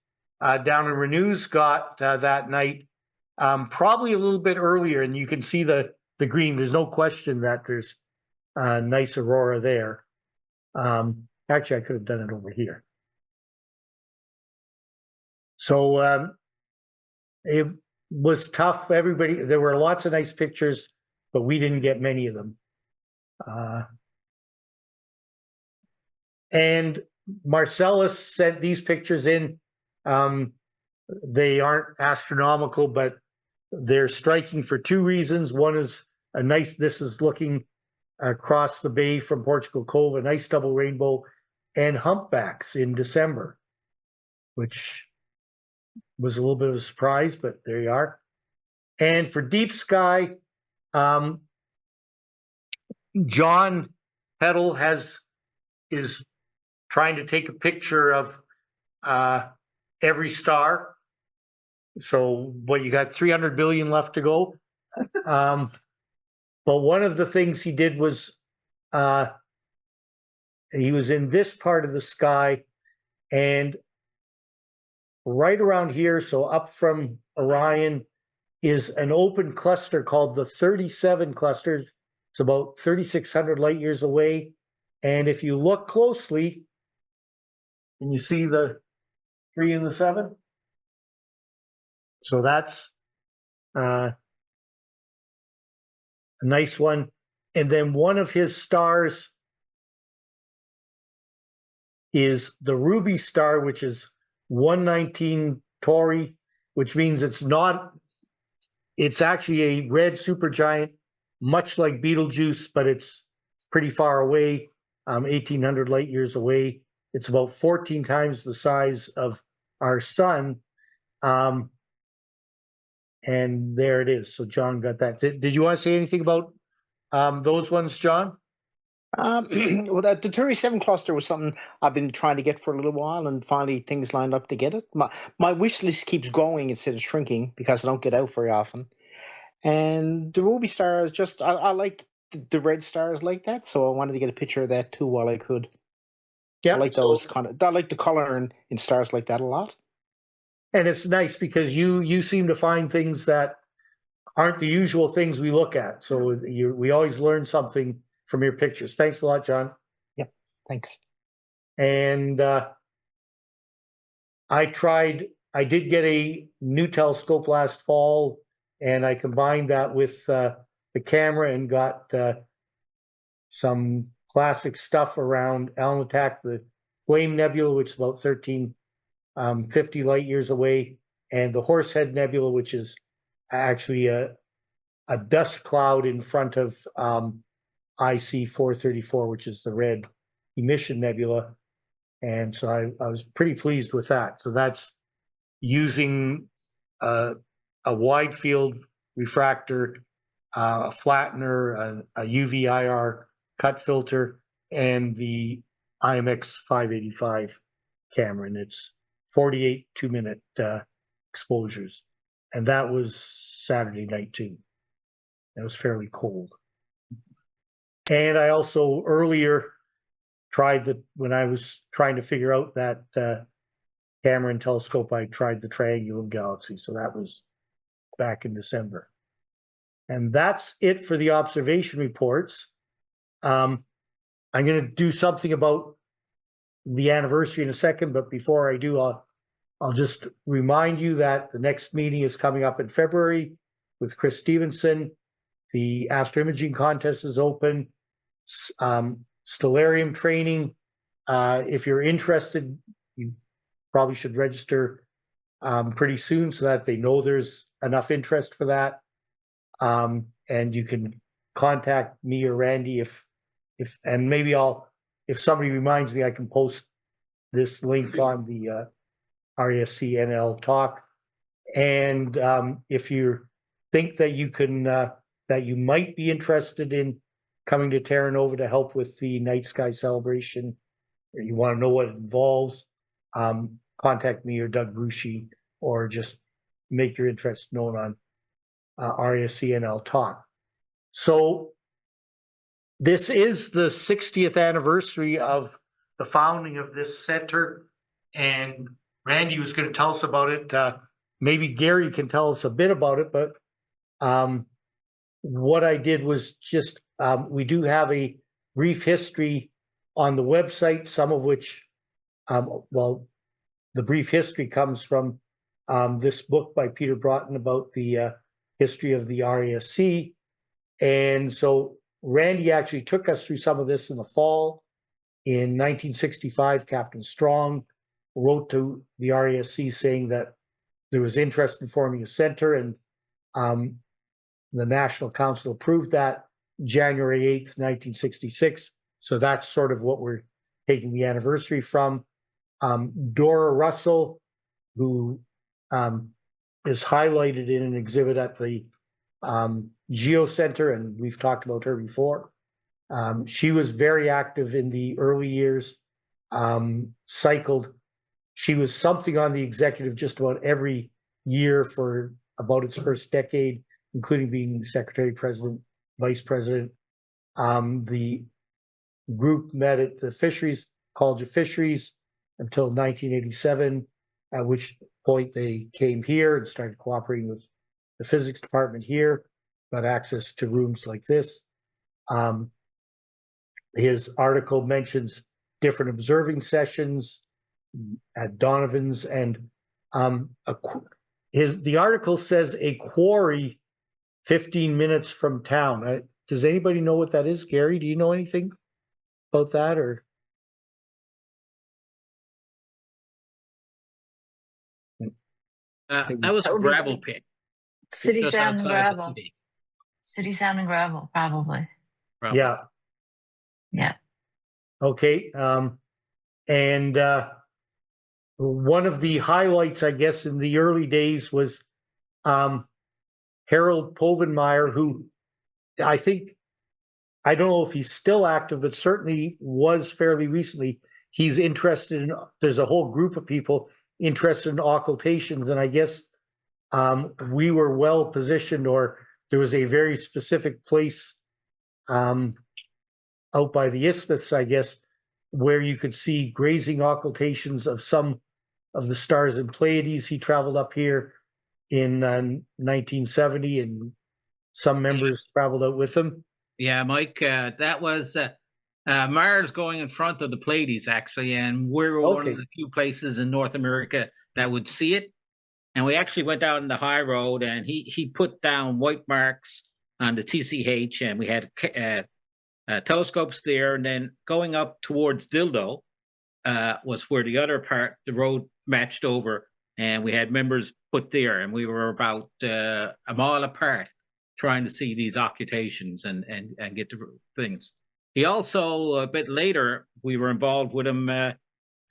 down in Renews got that night, probably a little bit earlier, and you can see the green. There's no question that there's a nice aurora there. Actually, I could have done it over here. So it was tough. Everybody, there were lots of nice pictures, but we didn't get many of them. And Marcellus sent these pictures in. They aren't astronomical, but they're striking for 2 reasons. One is this is looking across the bay from Portugal Cove, a nice double rainbow, and humpbacks in December, which was a little bit of a surprise, but there you are. And for deep sky, John Peddle is trying to take a picture of every star. So you got 300 billion left to go. But one of the things he did was he was in this part of the sky, and right around here, so up from Orion, is an open cluster called the 37 cluster. It's about 3,600 light years away. And if you look closely, can you see the 3 and the 7? So that's a nice one. And then one of his stars is the Ruby star, which is 119 Tauri, which means it's not It's actually a red supergiant, much like Betelgeuse, but it's pretty far away, 1,800 light years away. It's about 14 times the size of our sun. And there it is. So John got that. Did you want to say anything about those ones, John? Well, the 37 cluster was something I've been trying to get for a little while, and finally things lined up to get it. My wish list keeps growing instead of shrinking because I don't get out very often. And the ruby stars, just I like the red stars like that, so I wanted to get a picture of that too while I could. Yeah, I like those I like the color in stars like that a lot. And it's nice because you seem to find things that aren't the usual things we look at. So we always learn something from your pictures. Thanks a lot, John. Yep, thanks. And I did get a new telescope last fall, and I combined that with the camera and got some classic stuff around Alnitak, the Flame Nebula, which is about 1350 light years away, and the Horsehead Nebula, which is actually a dust cloud in front of IC 434, which is the red emission nebula. And so I was pretty pleased with that. So that's using a wide field refractor, a flattener, a UV IR cut filter, and the IMX 585 camera. And it's 48 2-minute exposures. And that was Saturday night too. It was fairly cold. And I also earlier tried when I was trying to figure out that camera and telescope, I tried the Triangulum Galaxy. So that was back in December. And that's it for the observation reports. I'm going to do something about the anniversary in a second, but before I do, I'll just remind you that the next meeting is coming up in February with Chris Stevenson. The AstroImaging contest is open. Stellarium training. If you're interested, you probably should register pretty soon so that they know there's enough interest for that. And you can contact me or Randy and maybe if somebody reminds me, I can post this link on the RASC NL talk. And if you think that you can, that you might be interested in coming to Terra Nova to help with the night sky celebration, or you want to know what it involves, contact me or Doug Brucey, or just make your interest known on RASCNL Talk. So this is the 60th anniversary of the founding of this center, and Randy was going to tell us about it. Maybe Gary can tell us a bit about it, but what I did was just, we do have a brief history on the website, some of which, well, the brief history comes from this book by Peter Broughton about the history of the RASC. And so Randy actually took us through some of this in the fall. In 1965, Captain Strong wrote to the RASC saying that there was interest in forming a center, and the National Council approved that January 8th, 1966. So that's sort of what we're taking the anniversary from. Dora Russell, who is highlighted in an exhibit at the Geo Center, and we've talked about her before. She was very active in the early years, cycled. She was something on the executive just about every year for about its first decade, including being secretary, president, vice president. The group met at the Fisheries, College of Fisheries until 1987, at which point they came here and started cooperating with the physics department here, got access to rooms like this. His article mentions different observing sessions at Donovan's, and the article says a quarry 15 minutes from town. Does anybody know what that is? Gary, do you know anything about that? Or that was a gravel pit. City just sand and outside the gravel. city. City sand and gravel, probably. Probably. Yeah. Yeah. Okay. And one of the highlights, I guess, in the early days was Harold Povenmire, who I think, I don't know if he's still active, but certainly was fairly recently. He's interested in, there's a whole group of people interested in occultations. And I guess we were well positioned, or there was a very specific place out by the isthmus, I guess, where you could see grazing occultations of some of the stars and Pleiades. He traveled up here in 1970, and some members traveled out with him. Yeah, Mike, that was Mars going in front of the Pleiades, actually, and we're one Okay. of the few places in North America that would see it. And we actually went down the high road, and he put down white marks on the TCH, and we had telescopes there. And then going up towards Dildo was where the other part, the road matched over, and we had members put there, and we were about a mile apart trying to see these occultations and get the things. He also, a bit later, we were involved with him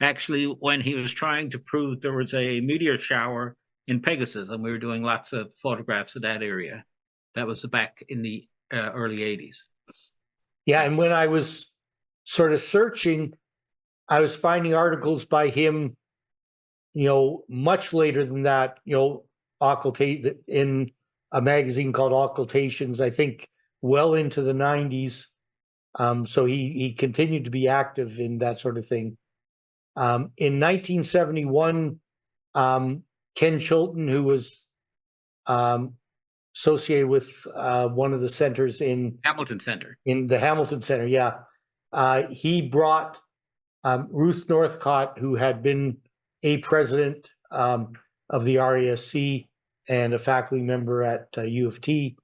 actually when he was trying to prove there was a meteor shower in Pegasus, and we were doing lots of photographs of that area. That was back in the early 80s. Yeah, and when I was sort of searching, I was finding articles by him, much later than that, occultate in a magazine called Occultations, I think well into the 90s. So he continued to be active in that sort of thing. In 1971, Ken Chilton, who was associated with one of the centers in Hamilton Center. In the Hamilton Center, yeah. He brought Ruth Northcott, who had been a president of the RASC and a faculty member at U of T.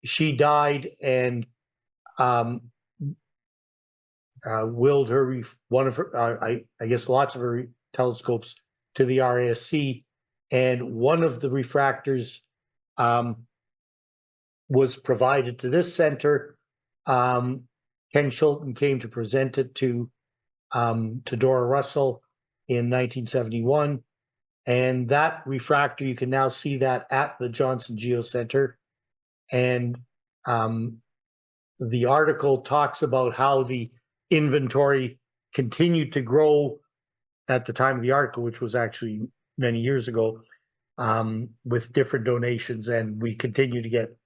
She died, and willed her one of her, I guess, lots of her telescopes to the RASC, and one of the refractors was provided to this center. Ken Chilton came to present it to Dora Russell in 1971, and that refractor, you can now see that at the Johnson Geo Center. And the article talks about how the inventory continued to grow at the time of the article, which was actually many years ago, with different donations, and we continue to get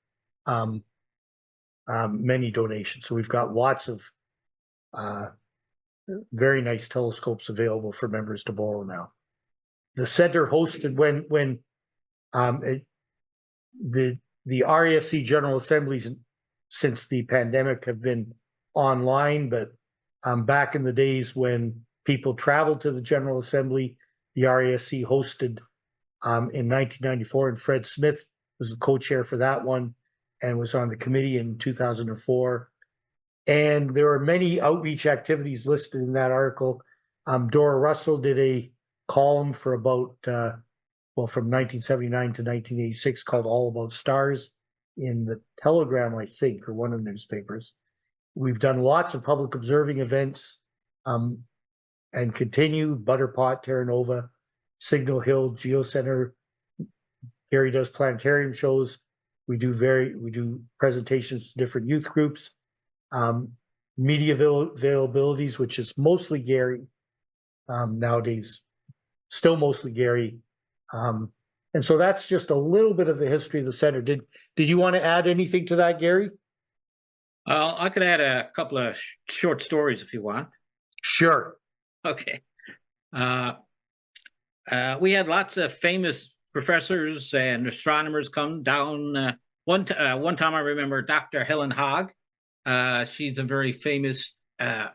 many donations. So we've got lots of very nice telescopes available for members to borrow now. The center hosted when the RASC General Assemblies since the pandemic have been online, but back in the days when people traveled to the General Assembly, the RASC hosted in 1994, and Fred Smith was the co-chair for that one and was on the committee in 2004. And there are many outreach activities listed in that article. Dora Russell did a column for about, from 1979 to 1986 called All About Stars in the Telegram, I think, or one of the newspapers. We've done lots of public observing events and continue. Butterpot, Terra Nova, Signal Hill, Geocenter. Gary does planetarium shows. We do presentations to different youth groups. Media availabilities, which is mostly Gary nowadays, still mostly Gary. And so that's just a little bit of the history of the center. Did you want to add anything to that, Gary? I could add a couple of short stories if you want. Sure. Okay. We had lots of famous professors and astronomers come down. One time I remember Dr. Helen Hogg. She's a very famous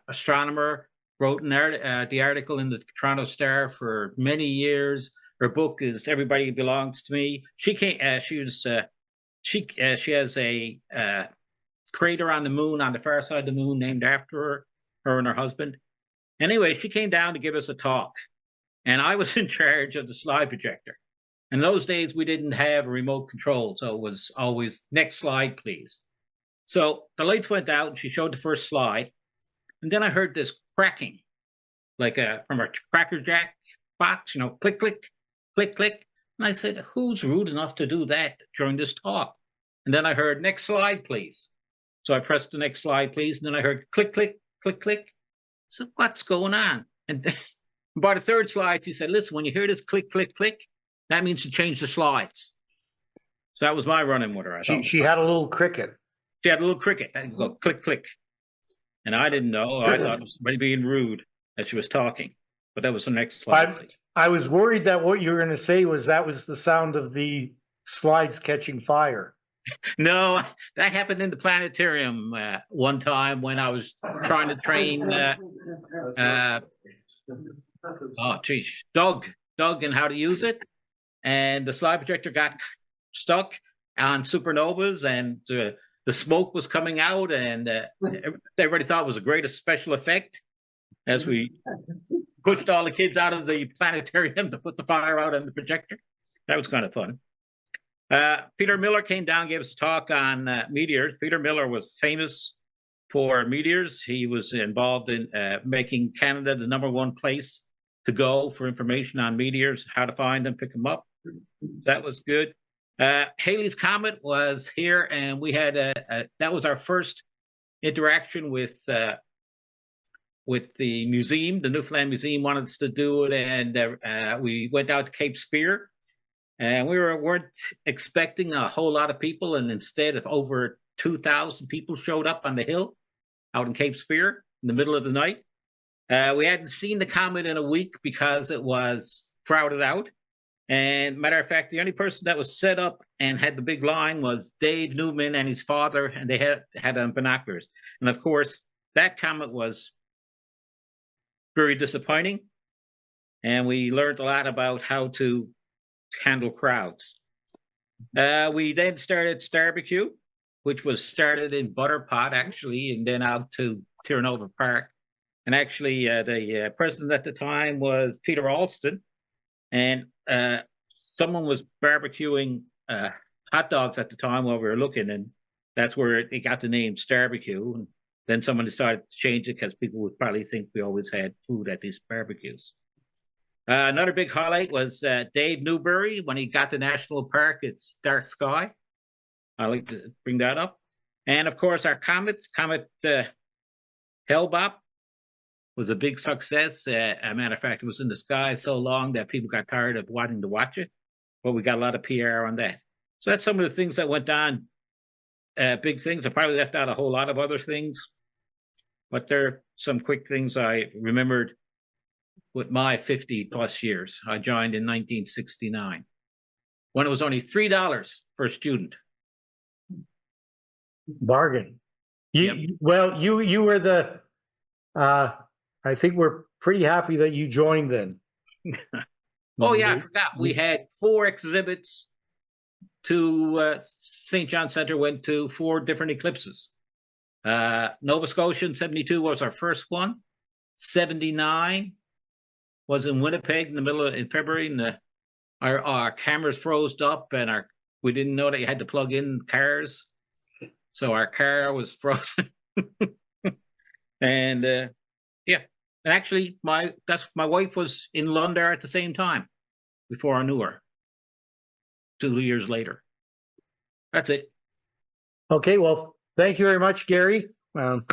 astronomer, wrote the article in the Toronto Star for many years. Her book is Everybody Belongs to Me. She has a crater on the moon, on the far side of the moon, named after her and her husband. Anyway, she came down to give us a talk, and I was in charge of the slide projector. In those days, we didn't have a remote control, so it was always next slide, please. So the lights went out, and she showed the first slide, and then I heard this cracking, like from a Cracker Jack box, click, click, click, click. And I said, who's rude enough to do that during this talk? And then I heard, next slide, please. So I pressed the next slide, please. And then I heard click, click, click, click. So what's going on? And by the third slide, she said, listen, when you hear this click, click, click, that means to change the slides. So that was my run-in with her. She had a little cricket. She had a little cricket. And go click, click. And I didn't know. I thought it was somebody being rude as she was talking. But that was the next slide. I was worried that what you were going to say was that was the sound of the slides catching fire. No, that happened in the planetarium one time when I was trying to train Doug in how to use it. And the slide projector got stuck on supernovas, and the smoke was coming out, and everybody thought it was the greatest special effect as we pushed all the kids out of the planetarium to put the fire out on the projector. That was kind of fun. Peter Miller came down and gave us a talk on meteors. Peter Miller was famous for meteors. He was involved in making Canada the #1 place to go for information on meteors, how to find them, pick them up. That was good. Halley's Comet was here, and we had that was our first interaction with the museum. The Newfoundland Museum wanted us to do it, and we went out to Cape Spear, and we weren't expecting a whole lot of people, and instead of over 2,000 people showed up on the hill out in Cape Spear in the middle of the night. We hadn't seen the comet in a week because it was crowded out. And matter of fact, the only person that was set up and had the big line was Dave Newman and his father, and they had binoculars. And of course, that comet was very disappointing. And we learned a lot about how to handle crowds. We then started Starbecue, which was started in Butterpot, actually, and then out to Terranova Park. And actually, the president at the time was Peter Alston, and someone was barbecuing hot dogs at the time while we were looking, and that's where it got the name Starbecue. And then someone decided to change it because people would probably think we always had food at these barbecues. Another big highlight was Dave Newberry. When he got to National Park, it's dark sky. I like to bring that up. And of course, our comets, Comet Hellbop was a big success. A matter of fact, it was in the sky so long that people got tired of wanting to watch it. But we got a lot of PR on that. So that's some of the things that went on. Big things. I probably left out a whole lot of other things. But there are some quick things I remembered with my 50+ years. I joined in 1969 when it was only $3 for a student. Bargain. Yep. Well, you were the. I think we're pretty happy that you joined then. Oh yeah, I forgot. We had 4 exhibits to St. John Center. Went to 4 different eclipses. Nova Scotia in 72 was our first one. 79 was in Winnipeg in February, and our cameras froze up, and we didn't know that you had to plug in cars, so our car was frozen. And yeah, and actually, my wife was in London at the same time before I knew her. 2 years later. That's it. Okay, well, thank you very much, Gary. But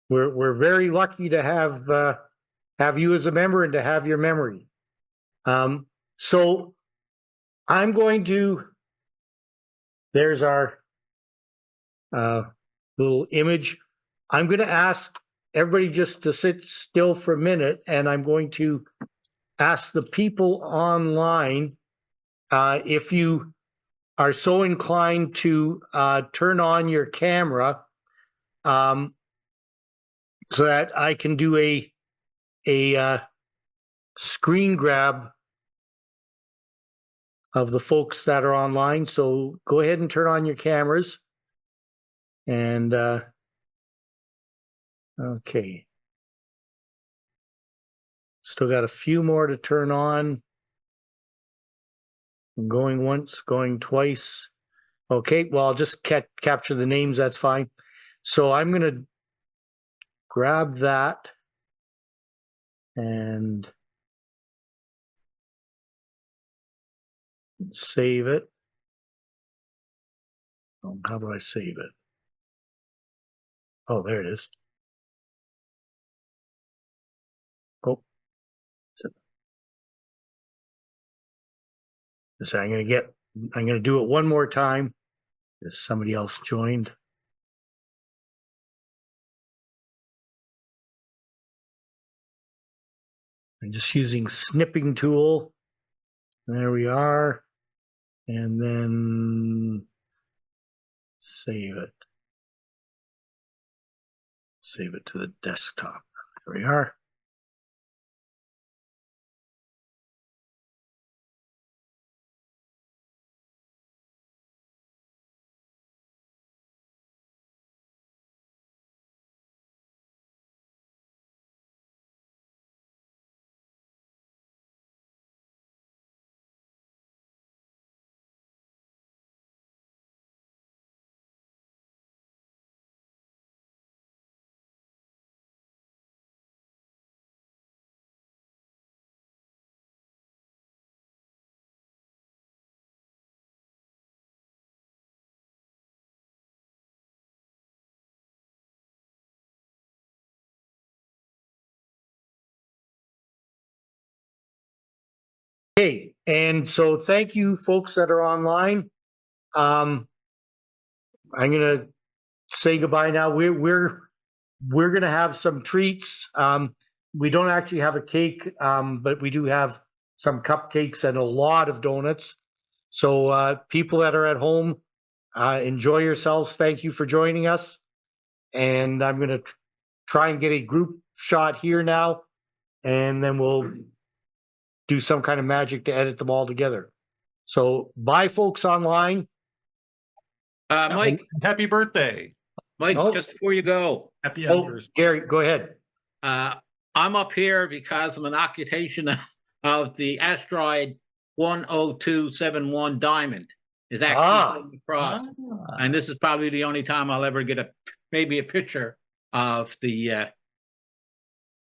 we're very lucky to have you as a member and to have your memory. So I'm going to. There's our little image. I'm going to ask everybody just to sit still for a minute, and I'm going to ask the people online if you are so inclined to turn on your camera so that I can do a screen grab of the folks that are online. So go ahead and turn on your cameras. And okay. Still got a few more to turn on. Going once, going twice. Okay, well, I'll just capture the names. That's fine. So I'm going to grab that and save it. Oh, how do I save it? Oh, there it is. Oh. So I'm going to do it one more time. As somebody else joined. I'm just using snipping tool. There we are. And then save it. Save it to the desktop. There we are. Okay, and so thank you folks that are online. I'm gonna say goodbye now. We're gonna have some treats. We don't actually have a cake, but we do have some cupcakes and a lot of donuts. So people that are at home, enjoy yourselves. Thank you for joining us. And I'm gonna try and get a group shot here now, and then we'll do some kind of magic to edit them all together. So bye folks online. Mike, Happy birthday. Mike, Oh. just before you go, Happy Oh, anniversary. Gary, go ahead. I'm up here because of an occultation of the asteroid 10271 Diamond is actually going across, and this is probably the only time I'll ever get maybe a picture of the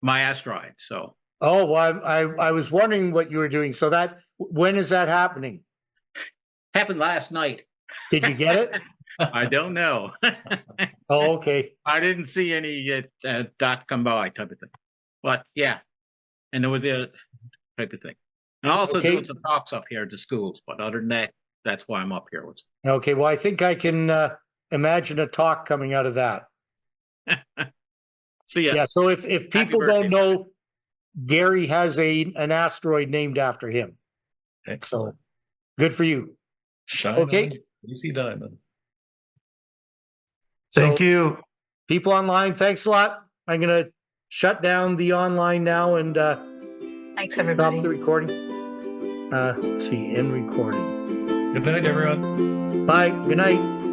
my asteroid. So. Oh, well, I was wondering what you were doing. So when is that happening? Happened last night. Did you get it? I don't know. Oh, okay. I didn't see any dot come by type of thing. But yeah, and there was a type of thing. And also Okay. doing some talks up here at the schools. But other than that, that's why I'm up here. Okay, well, I think I can imagine a talk coming out of that. So yeah. Yeah, so if people birthday. don't know, Gary has an asteroid named after him. Excellent. So good for you. Shine Okay. on, easy diamond. Thank you. People online, thanks a lot. I'm going to shut down the online now and Thanks, stop everybody. the recording. Let's see, end recording. Good night, everyone. Bye. Good night.